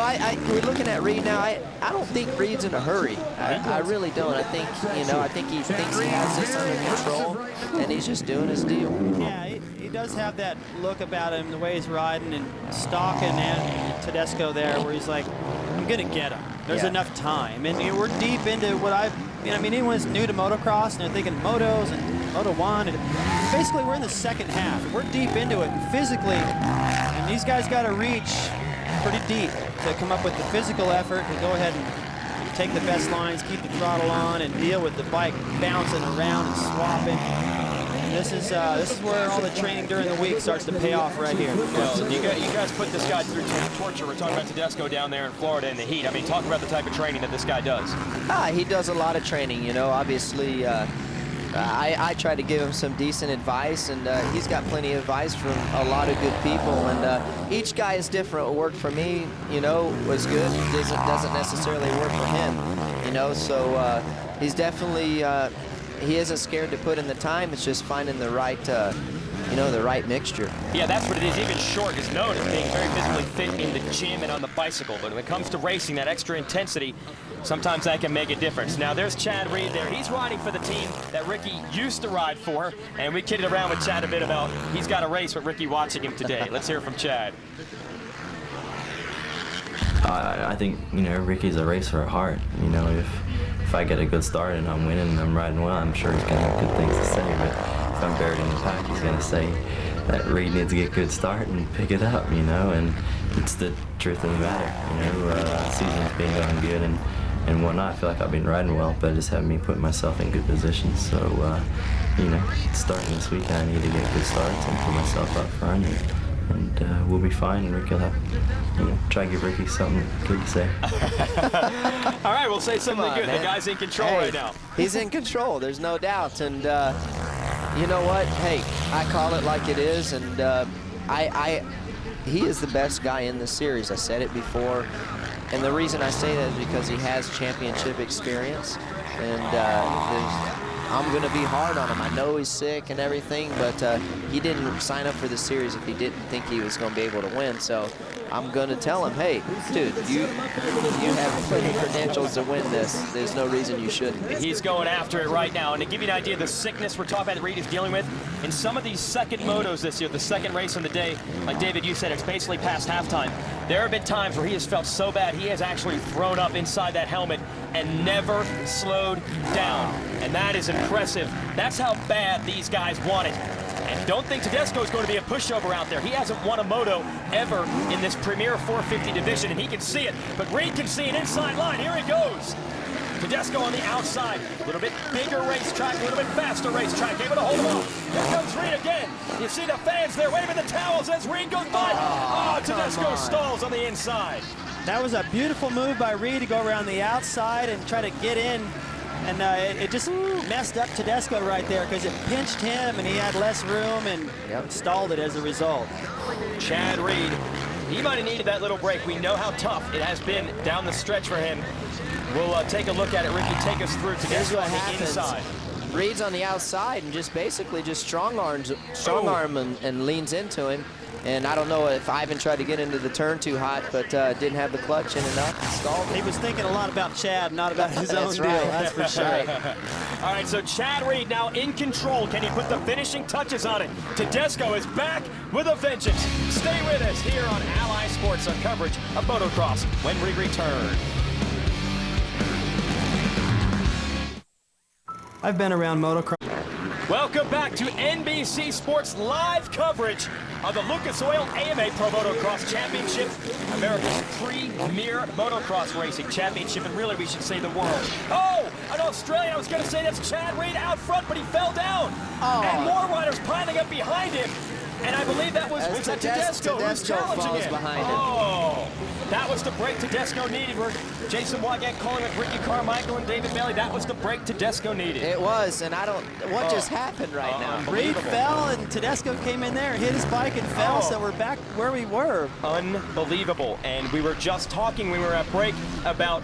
we're looking at Reed now. I don't think Reed's in a hurry. I really don't. I think, you know, I think he thinks he has this under control, and he's just doing his deal. Yeah, he does have that look about him, the way he's riding and stalking and Tedesco there, where he's like, I'm gonna get him. There's enough time, and you know, we're deep into what I mean, anyone who's new to motocross and they're thinking motos and Moto 1, and basically we're in the second half. We're deep into it, and physically, and these guys got to reach pretty deep to come up with the physical effort to go ahead and take the best lines, keep the throttle on, and deal with the bike bouncing around and swapping. And this is where all the training during the week starts to pay off right here. Well, you guys put this guy through torture. We're talking about Tedesco down there in Florida in the heat. I mean, talk about the type of training that this guy does. He does a lot of training, you know. Obviously, I try to give him some decent advice, and he's got plenty of advice from a lot of good people, and each guy is different. What worked for me, you know, was good. Doesn't necessarily work for him, you know, so he's definitely, he isn't scared to put in the time. It's just finding the right, you know, the right mixture. Yeah, that's what it is. Even Short is known as being very physically fit in the gym and on the bicycle, but when it comes to racing, that extra intensity, sometimes that can make a difference. Now there's Chad Reed there. He's riding for the team that Ricky used to ride for, and we kidded around with Chad a bit about he's got a race with Ricky watching him today. Let's hear from Chad. I think, you know, Ricky's a racer at heart. You know, if I get a good start and I'm winning and I'm riding well, I'm sure he's going to have good things to say. But if I'm buried in the pack, he's going to say that Reed needs to get a good start and pick it up, you know, and it's the truth of the matter. You know, season's been going good and whatnot. I feel like I've been riding well, but it just having me put myself in good positions. So, you know, starting this weekend, I need to get good starts and put myself up front, and we'll be fine. And Ricky will have, you know, try to give Ricky something good to say. All right, we'll say something good. Man. The guy's in control right now. He's in control, there's no doubt. And you know what? Hey, I call it like it is, and he is the best guy in the series. I said it before. And the reason I say that is because he has championship experience, and I'm going to be hard on him. I know he's sick and everything, but he didn't sign up for the series if he didn't think he was going to be able to win. So I'm going to tell him, hey, dude, you have plenty of credentials to win this. There's no reason you shouldn't. He's going after it right now. And to give you an idea of the sickness we're talking about that Reed is dealing with, in some of these second motos this year, the second race on the day, like David, you said, it's basically past halftime. There have been times where he has felt so bad, he has actually thrown up inside that helmet and never slowed down. And that is impressive. That's how bad these guys want it. And don't think Tedesco is going to be a pushover out there. He hasn't won a moto ever in this Premier 450 division, and he can see it. But Reed can see an inside line. Here he goes. Tedesco on the outside. A little bit bigger racetrack, a little bit faster racetrack. Able to hold him off. Here comes Reed again. You see the fans there waving the towels as Reed goes by. Oh, Tedesco stalls on the inside. That was a beautiful move by Reed to go around the outside and try to get in. And it just messed up Tedesco right there because it pinched him and he had less room and stalled it as a result. Chad Reed, he might have needed that little break. We know how tough it has been down the stretch for him. We'll take a look at it. Ricky, take us through Tedesco on the inside. Reed's on the outside and just basically just strong arm and leans into him. And I don't know if Ivan tried to get into the turn too hot, but didn't have the clutch in enough. Stalled. He was thinking a lot about Chad, not about his own deal. That's for sure. All right, so Chad Reed now in control. Can he put the finishing touches on it? Tedesco is back with a vengeance. Stay with us here on Ally Sports, our coverage of motocross when we return. I've been around motocross. Welcome back to NBC Sports live coverage of the Lucas Oil AMA Pro Motocross Championship, America's premier motocross racing championship, and really we should say the world. Oh, an Australian, I was going to say that's Chad Reed out front, but he fell down. And more riders piling up behind him. And I believe that was Tedesco who's challenging him. Behind him. Oh, that was the break Tedesco needed. Where Jason Wygant calling it Ricky Carmichael and David Bailey. That was the break Tedesco needed. It was, and I don't. What just happened right now? Reed fell, and Tedesco came in there and hit his bike and fell. So we're back where we were. Unbelievable. And we were just talking. We were at break about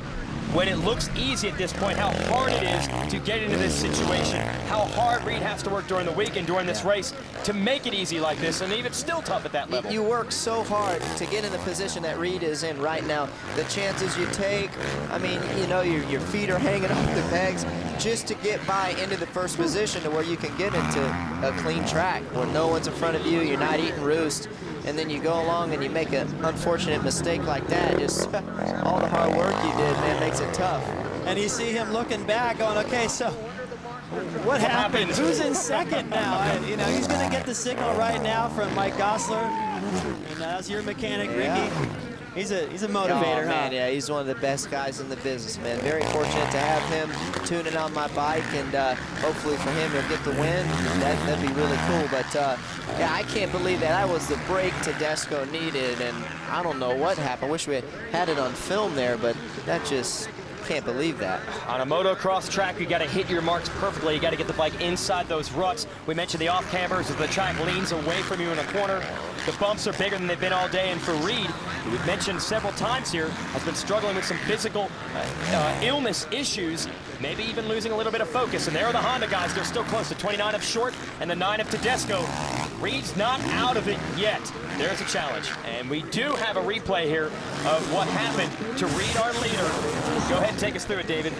when it looks easy at this point, how hard it is to get into this situation, how hard Reed has to work during the week and during this race to make it easy like this, and even still tough at that level. You work so hard to get in the position that Reed is in right now. The chances you take, I mean, you know, your feet are hanging off the pegs just to get by into the first position to where you can get into a clean track where no one's in front of you, you're not eating roost, and then you go along and you make an unfortunate mistake like that. Just all the hard work you did, man, makes it tough. And you see him looking back going, okay, so what happened? Who's in second now? You know, he's going to get the signal right now from Mike Gosler. And that's your mechanic, Ricky. He's a motivator, oh, man, huh? Yeah, he's one of the best guys in the business, man. Very fortunate to have him tuning on my bike, and hopefully for him he'll get the win. That'd be really cool. But yeah, I can't believe that. That was the break Tedesco needed, and I don't know what happened. I wish we had it on film there, but that just can't believe that. On a motocross track, you got to hit your marks perfectly. You got to get the bike inside those ruts. We mentioned the off-campers as the track leans away from you in a corner. The bumps are bigger than they've been all day, and for Reed, who we've mentioned several times here, has been struggling with some physical illness issues, maybe even losing a little bit of focus. And there are the Honda guys. They're still close to 29 of Short and the 9 of Tedesco. Reed's not out of it yet. There's a challenge. And we do have a replay here of what happened to Reed, our leader. Go ahead and take us through it, David.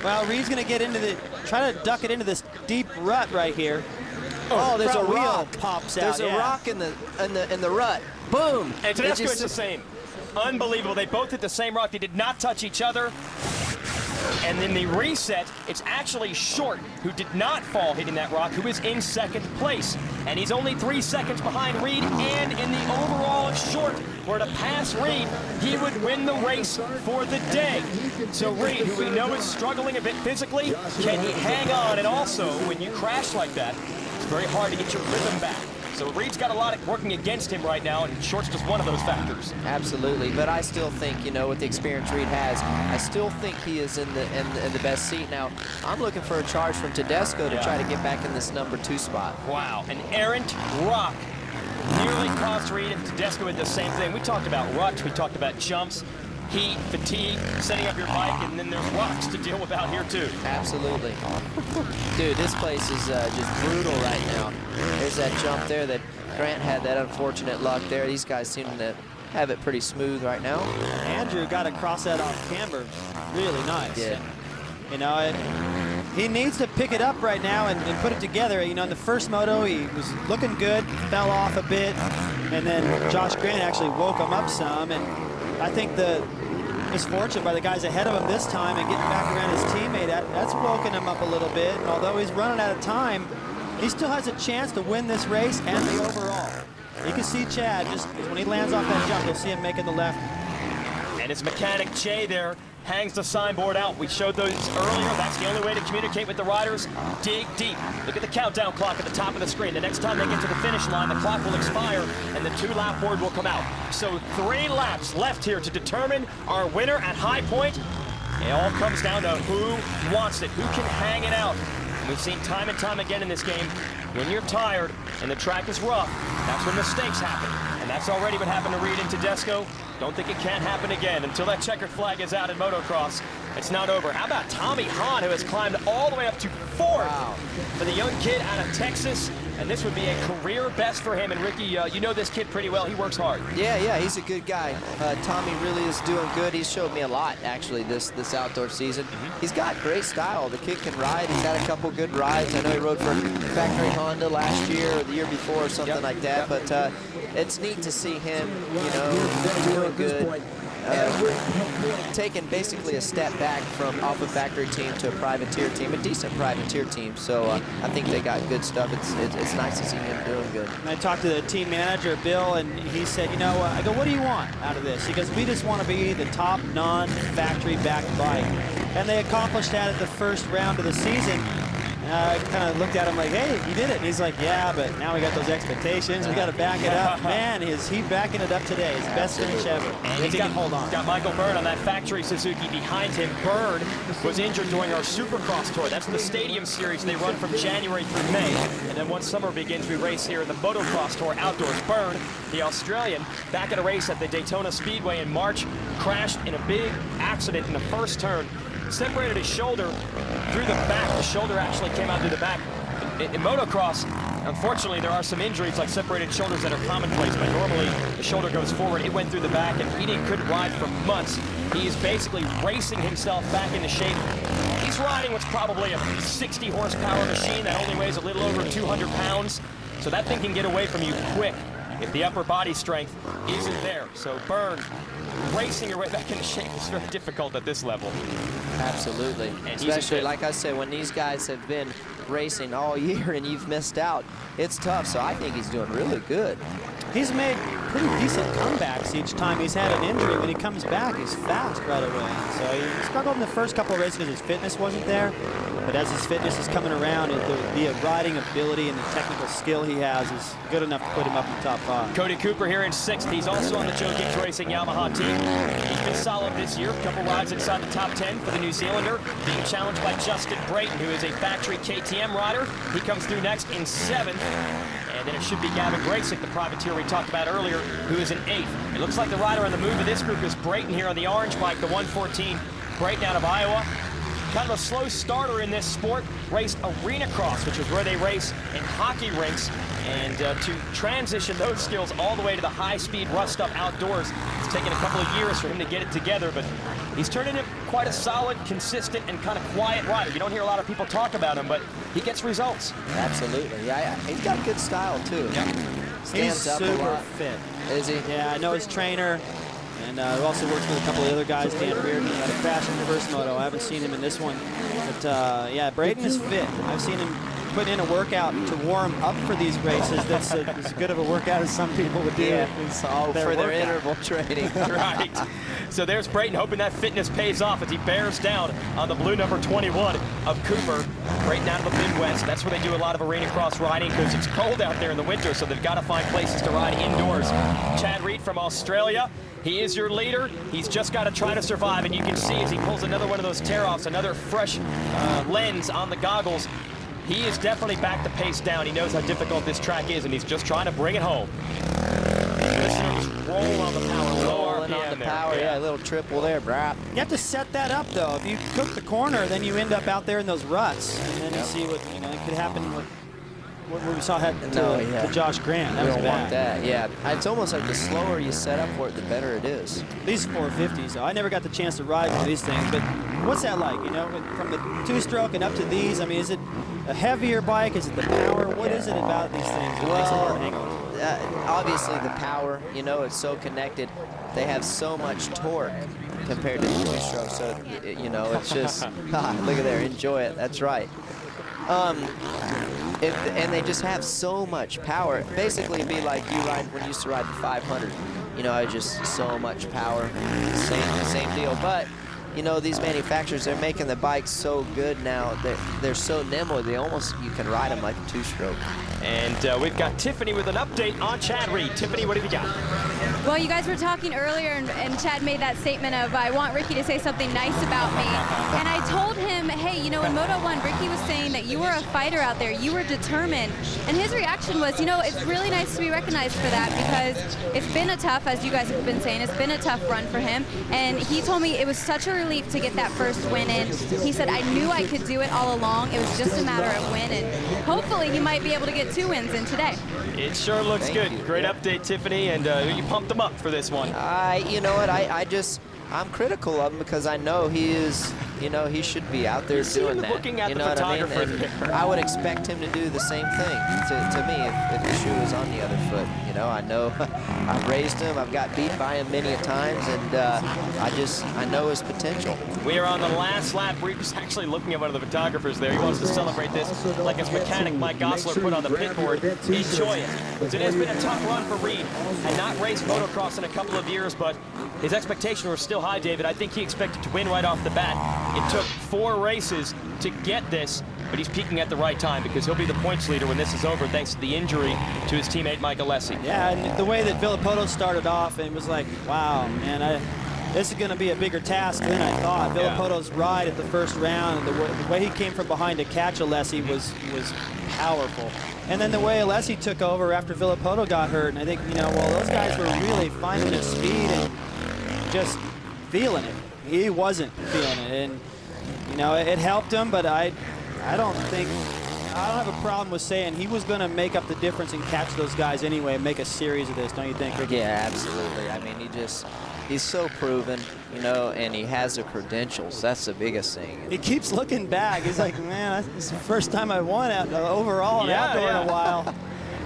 Well, Reed's going to get into try to duck it into this deep rut right here. Oh, there's a wheel rock. Pops out. There's a rock in the rut. Boom. And Tedesco is the same. Unbelievable. They both hit the same rock. They did not touch each other. And then the reset, it's actually Short, who did not fall hitting that rock, who is in second place. And he's only 3 seconds behind Reed, and in the overall of Short, where to pass Reed, he would win the race for the day. So Reed, who we know is struggling a bit physically, can he hang on? And also, when you crash like that, it's very hard to get your rhythm back. So Reed's got a lot working against him right now, and Short's just one of those factors. Absolutely, but I still think, you know, with the experience Reed has, I still think he is in the best seat. Now, I'm looking for a charge from Tedesco to try to get back in this #2 spot. Wow, an errant rock nearly cost Reed, and Tedesco did the same thing. We talked about ruts, we talked about jumps, heat, fatigue, setting up your bike, and then there's rocks to deal with out here too. Absolutely. Dude, this place is just brutal right now. There's that jump there that Grant had that unfortunate luck there. These guys seem to have it pretty smooth right now. Andrew got to cross that off camber. Really nice. Yeah. You know, he needs to pick it up right now and put it together. You know, in the first moto, he was looking good, fell off a bit, and then Josh Grant actually woke him up some. And I think the misfortune by the guys ahead of him this time and getting back around his teammate, that's woken him up a little bit. And although he's running out of time, he still has a chance to win this race and the overall. You can see Chad, just when he lands off that jump, you'll see him making the left. And his mechanic, Jay, there, hangs the signboard out. We showed those earlier. That's the only way to communicate with the riders. Dig deep. Look at the countdown clock at the top of the screen. The next time they get to the finish line, the clock will expire and the 2-lap board will come out. So 3 laps left here to determine our winner at High Point. It all comes down to who wants it, who can hang it out. And we've seen time and time again in this game, when you're tired and the track is rough, that's when mistakes happen. And that's already what happened to Reed and Tedesco. Don't think it can't happen again. Until that checkered flag is out in motocross, it's not over. How about Tommy Hahn, who has climbed all the way up to 4th for the young kid out of Texas? And this would be a career best for him. And Ricky, you know this kid pretty well. He works hard. Yeah, he's a good guy. Tommy really is doing good. He's showed me a lot, actually, this outdoor season. He's got great style. The kid can ride. He's had a couple good rides. I know he rode for Factory Honda last year or the year before or something like that. But it's neat to see him, you know, doing good. Taking basically a step back from off a factory team to a privateer team, a decent privateer team. So I think they got good stuff. It's nice to see him doing good. And I talked to the team manager, Bill, and he said, you know, I go, what do you want out of this? He goes, we just want to be the top non-factory backed bike. And they accomplished that at the first round of the season. I kind of looked at him like, hey, you did it. And he's like, yeah, but now we got those expectations. We got to back it up. Man, is he backing it up today? His best finish ever. And he's got Michael Byrne on that factory Suzuki behind him. Byrne was injured during our Supercross tour. That's the Stadium Series they run from January through May. And then once summer begins, we race here in the Motocross Tour outdoors. Byrne, the Australian, back at a race at the Daytona Speedway in March, crashed in a big accident in the first turn. Separated his shoulder through the back. The shoulder actually came out through the back. In motocross, unfortunately, there are some injuries like separated shoulders that are commonplace, but normally the shoulder goes forward. It went through the back, and he couldn't ride for months. He is basically racing himself back into shape. He's riding what's probably a 60 horsepower machine that only weighs a little over 200 pounds. So that thing can get away from you quick if the upper body strength isn't there. So Byrne, racing your way back into shape is very difficult at this level. Absolutely. And especially, like I said, when these guys have been racing all year and you've missed out, it's tough. So I think he's doing really good. He's made pretty decent comebacks each time he's had an injury. When he comes back, he's fast right away. So he struggled in the first couple of races because his fitness wasn't there. But as his fitness is coming around, the riding ability and the technical skill he has is good enough to put him up in the top 5. Cody Cooper here in 6th. He's also on the Joe Gibbs Racing Yamaha team. He's been solid this year. A couple rides inside the top 10 for the New Zealander, being challenged by Justin Brayton, who is a factory KTM rider. He comes through next in 7th. And then it should be Gavin Graysick, the privateer we talked about earlier, who is in 8th. It looks like the rider on the move of this group is Brayton here on the orange bike, the 114. Brayton out of Iowa. Kind of a slow starter in this sport. Raced arena cross, which is where they race in hockey rinks. And to transition those skills all the way to the high-speed rust-up outdoors, it's taken a couple of years for him to get it together, but he's turned into quite a solid, consistent, and kind of quiet rider. You don't hear a lot of people talk about him, but he gets results. Absolutely. Yeah, he's got good style, too. Yeah. He's super fit. Is he? Yeah, I know his trainer. And also works with a couple of other guys, Dan Reardon, who had a crash in the first moto. I haven't seen him in this one. But, yeah, Brayton is fit. I've seen him put in a workout to warm up for these races. That's as good of a workout as some people would do. Yeah, for their interval training. Right. So there's Brayton hoping that fitness pays off as he bears down on the blue number 21 of Cooper. Brayton out of the Midwest. That's where they do a lot of arena cross riding because it's cold out there in the winter, so they've got to find places to ride indoors. Chad Reed from Australia. He is your leader. He's just got to try to survive, and you can see as he pulls another one of those tear-offs, another fresh lens on the goggles. He is definitely back the pace down. He knows how difficult this track is, and he's just trying to bring it home. Listeners, roll on the power. Rolling on the power, yeah, a little triple there, Brap. You have to set that up, though. If you cook the corner, then you end up out there in those ruts, and then you see what could happen with what we saw happen to Josh Grant. That was bad. Want that, yeah. It's almost like the slower you set up for it, the better it is. These 450s, though. I never got the chance to ride one of these things, but what's that like? You know, from the two-stroke and up to these, I mean, is it a heavier bike? Is it the power? What is it about these things that makes it hard to hang on? Obviously the power, you know, it's so connected. They have so much torque compared to the two-stroke, so, you know, it's just, look at there, enjoy it, that's right. And they just have so much power. Basically, it'd be like you when you used to ride the 500. You know, just so much power. Same deal. But you know, these manufacturers, they're making the bikes so good now. They're so nimble, you can ride them like a two-stroke. And we've got Tiffany with an update on Chad Reed. Tiffany, what have you got? Well, you guys were talking earlier, and Chad made that statement of, I want Ricky to say something nice about me. And I told him, hey, you know, in Moto 1, Ricky was saying that you were a fighter out there. You were determined. And his reaction was, you know, it's really nice to be recognized for that, because it's been a tough, as you guys have been saying, it's been a tough run for him. And he told me it was such a relief to get that first win in. He said, I knew I could do it all along. It was just a matter of win. And hopefully he might be able to get 2 wins in today. It sure looks Thank good. you. Great update, Tiffany, and you pumped him up for this one. You know what, I'm critical of him because I know he is, you know, he should be out there doing that. Looking at you the know what I mean? photographer And I would expect him to do the same thing to me if the shoe was on the other foot. You know, I know I've raised him, I've got beat by him many a times, and I know his potential. We are on the last lap. Reed's actually looking at one of the photographers there. He wants to celebrate this like his mechanic Mike Alessi put on the pit board. Enjoy it. It has been a tough run for Reed. Had not raced motocross in a couple of years, but his expectations were still high, David. I think he expected to win right off the bat. It took 4 races to get this, but he's peaking at the right time because he'll be the points leader when this is over thanks to the injury to his teammate Mike Alessi. Yeah, and the way that Villopoto started off, and it was like, wow, man, this is going to be a bigger task than I thought. Villopoto's ride at the first round, and the way he came from behind to catch Alessi was powerful. And then the way Alessi took over after Villopoto got hurt, and I think, you know, well, those guys were really finding his speed and just feeling it. He wasn't feeling it, and you know, it helped him, but I don't have a problem with saying he was going to make up the difference and catch those guys anyway and make a series of this, don't you think, Ricky? Yeah, absolutely. I mean, he's so proven, you know, and he has the credentials. That's the biggest thing. He keeps looking back. He's like, man, this is the first time I won overall in outdoor in a while.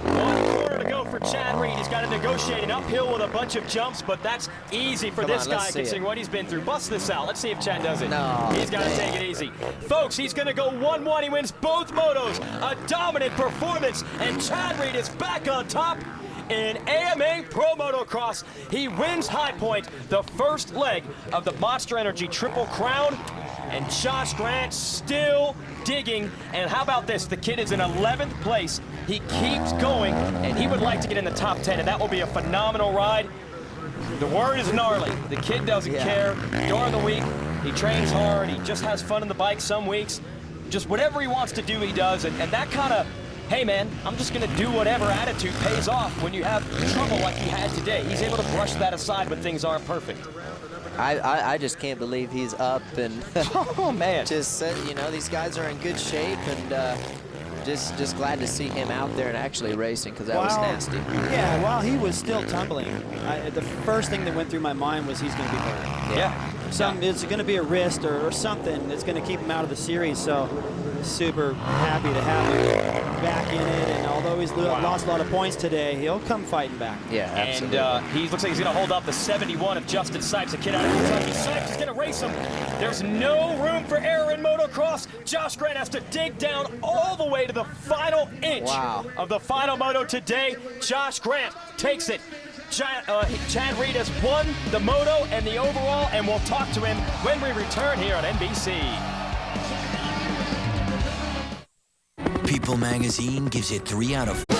1 quarter to go for Chad Reed. He's got to negotiate an uphill with a bunch of jumps, but that's easy for this guy considering what he's been through. Bust this out. Let's see if Chad does it. No. He's got to take it easy. Folks, he's going to go 1-1. He wins both motos. A dominant performance, and Chad Reed is back on top in AMA Pro Motocross. He wins High Point, the first leg of the Monster Energy Triple Crown. And Josh Grant still digging. And how about this? The kid is in 11th place. He keeps going, and he would like to get in the top 10, and that will be a phenomenal ride. The word is gnarly. The kid doesn't care. During the week, he trains hard. He just has fun on the bike some weeks. Just whatever he wants to do, he does. And that kind of, hey, man, I'm just going to do whatever attitude pays off when you have trouble like he had today. He's able to brush that aside when things aren't perfect. I just can't believe he's up and oh man, just you know, these guys are in good shape, and just glad to see him out there and actually racing, because that was nasty. Yeah, while he was still tumbling, the first thing that went through my mind was he's going to be hurt. Yeah. It's going to be a wrist or something that's going to keep him out of the series. So super happy to have him back in it, and although he's lost a lot of points today, he'll come fighting back. Yeah, absolutely. And he looks like he's going to hold up the 71 of Justin Sipes, a kid out of Kentucky. Sipes is going to race him. There's no room for error in motocross. Josh Grant has to dig down all the way to the final inch of the final moto today. Josh Grant takes it. Chad Reed has won the moto and the overall, and we'll talk to him when we return here on NBC. People magazine gives it 3 out of 4.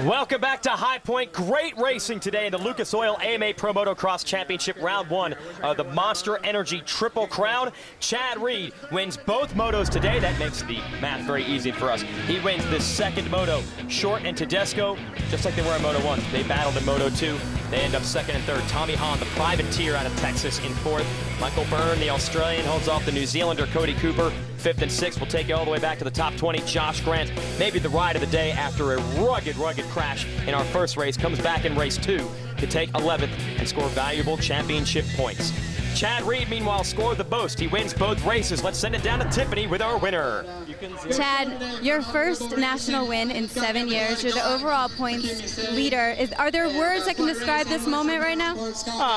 Welcome back to High Point. Great racing today in the Lucas Oil AMA Pro Motocross Championship, round 1 of the Monster Energy Triple Crown. Chad Reed wins both motos today. That makes the math very easy for us. He wins the second moto. Short and Tedesco, just like they were in Moto 1, they battled in Moto 2. They end up second and third. Tommy Hahn, the privateer out of Texas, in fourth. Michael Byrne, the Australian, holds off the New Zealander Cody Cooper. 5th and 6th will take you all the way back to the top 20. Josh Grant, maybe the ride of the day after a rugged crash in our first race, comes back in race 2 to take 11th and score valuable championship points. Chad Reed, meanwhile, scored the most. He wins both races. Let's send it down to Tiffany with our winner. Chad, your first national win in 7 years. You're the overall points leader. Are there words that can describe this moment right now?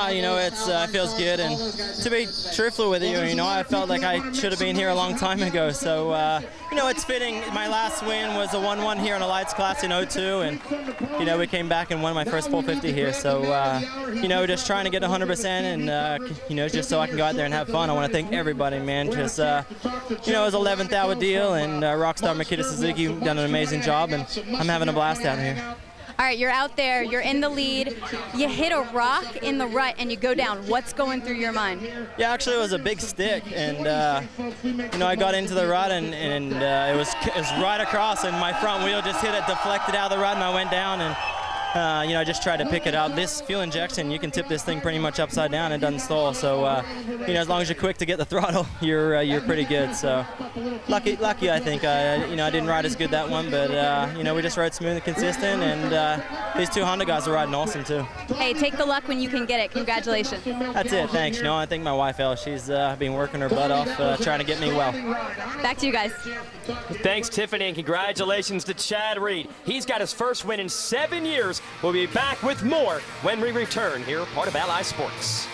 You know, it feels good, and to be truthful with you, you know, I felt like I should have been here a long time ago. So, you know, it's fitting. My last win was a 1-1 here in a lights class in 02, and you know, we came back and won my first 450 here. So, you know, just trying to get 100%, and you know, just so I can go out there and have fun. I want to thank everybody, man. Just, you know, it was 11th hour deal, and Rockstar Makita Suzuki done an amazing job, and I'm having a blast out here. All right, you're out there, you're in the lead, you hit a rock in the rut and you go down. What's going through your mind? Yeah, actually it was a big stick, and you know, I got into the rut, and it was right across, and my front wheel just hit it, deflected out of the rut, and I went down, and you know, I just tried to pick it up. This fuel injection, you can tip this thing pretty much upside down and it doesn't stall. So, you know, as long as you're quick to get the throttle, you're pretty good. So, lucky, I think. You know, I didn't ride as good that one, but you know, we just rode smooth and consistent, and these two Honda guys are riding awesome too. Hey, take the luck when you can get it. Congratulations. That's it. Thanks. You know, I think my wife Elle, she's been working her butt off trying to get me well. Back to you guys. Thanks, Tiffany, and congratulations to Chad Reed. He's got his first win in 7 years. We'll be back with more when we return here, part of Ally Sports.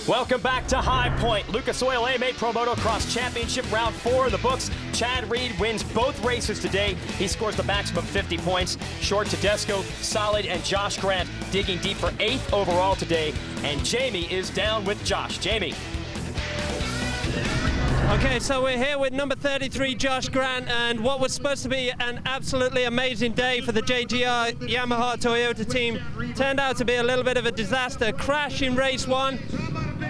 Welcome back to High Point. Lucas Oil AMA Pro Motocross Championship, round 4 of the books. Chad Reed wins both races today. He scores the maximum 50 points. Short Tedesco, Solid, and Josh Grant digging deep for 8th overall today. And Jamie is down with Josh. Jamie. Okay, so we're here with number 33, Josh Grant, and what was supposed to be an absolutely amazing day for the JGR Yamaha Toyota team turned out to be a little bit of a disaster. Crash in race 1,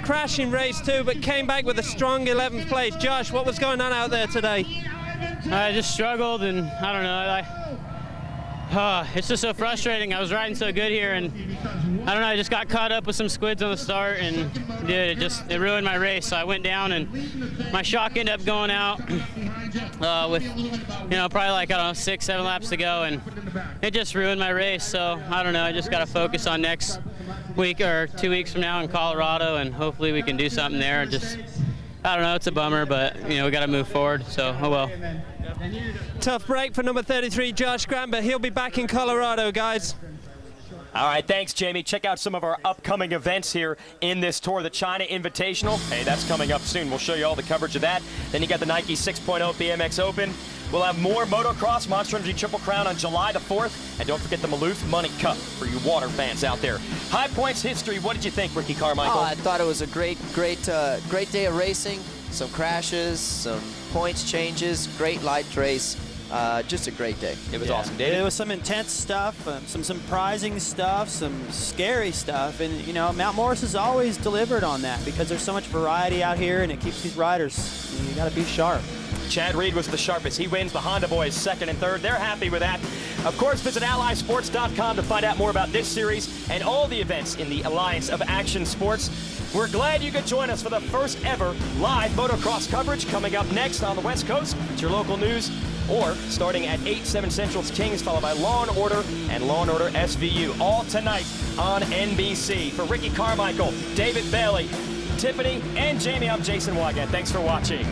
crash in race 2, but came back with a strong 11th place. Josh, what was going on out there today? I just struggled, and I don't know. It's just so frustrating. I was riding so good here, and I don't know, I just got caught up with some squids on the start, and dude, it ruined my race. So I went down, and my shock ended up going out with, you know, probably like, I don't know, 6-7 laps to go, and it just ruined my race. So I don't know, I just got to focus on next week or 2 weeks from now in Colorado, and hopefully we can do something there. Just, I don't know, it's a bummer, but, you know, we got to move forward, so oh well. Tough break for number 33, Josh Grant, but he'll be back in Colorado, guys. All right, thanks, Jamie. Check out some of our upcoming events here in this tour. The China Invitational. Hey, that's coming up soon. We'll show you all the coverage of that. Then you got the Nike 6.0 BMX Open. We'll have more motocross, Monster Energy Triple Crown on July the 4th. And don't forget the Maloof Money Cup for you water fans out there. High Points history. What did you think, Ricky Carmichael? Oh, I thought it was a great day of racing. Some crashes, some points changes, great light race. Just a great day. It was awesome. David? There was some intense stuff, some surprising stuff, some scary stuff, and you know, Mount Morris has always delivered on that because there's so much variety out here, and it keeps these riders. You got to be sharp. Chad Reed was the sharpest. He wins the Honda boys 2nd and 3rd. They're happy with that. Of course, visit allysports.com to find out more about this series and all the events in the Alliance of Action Sports. We're glad you could join us for the first ever live motocross coverage. Coming up next on the West Coast, it's your local news, or starting at 8/7 Central's Kings, followed by Law & Order and Law & Order SVU, all tonight on NBC. For Ricky Carmichael, David Bailey, Tiffany, and Jamie, I'm Jason Wygant. Thanks for watching.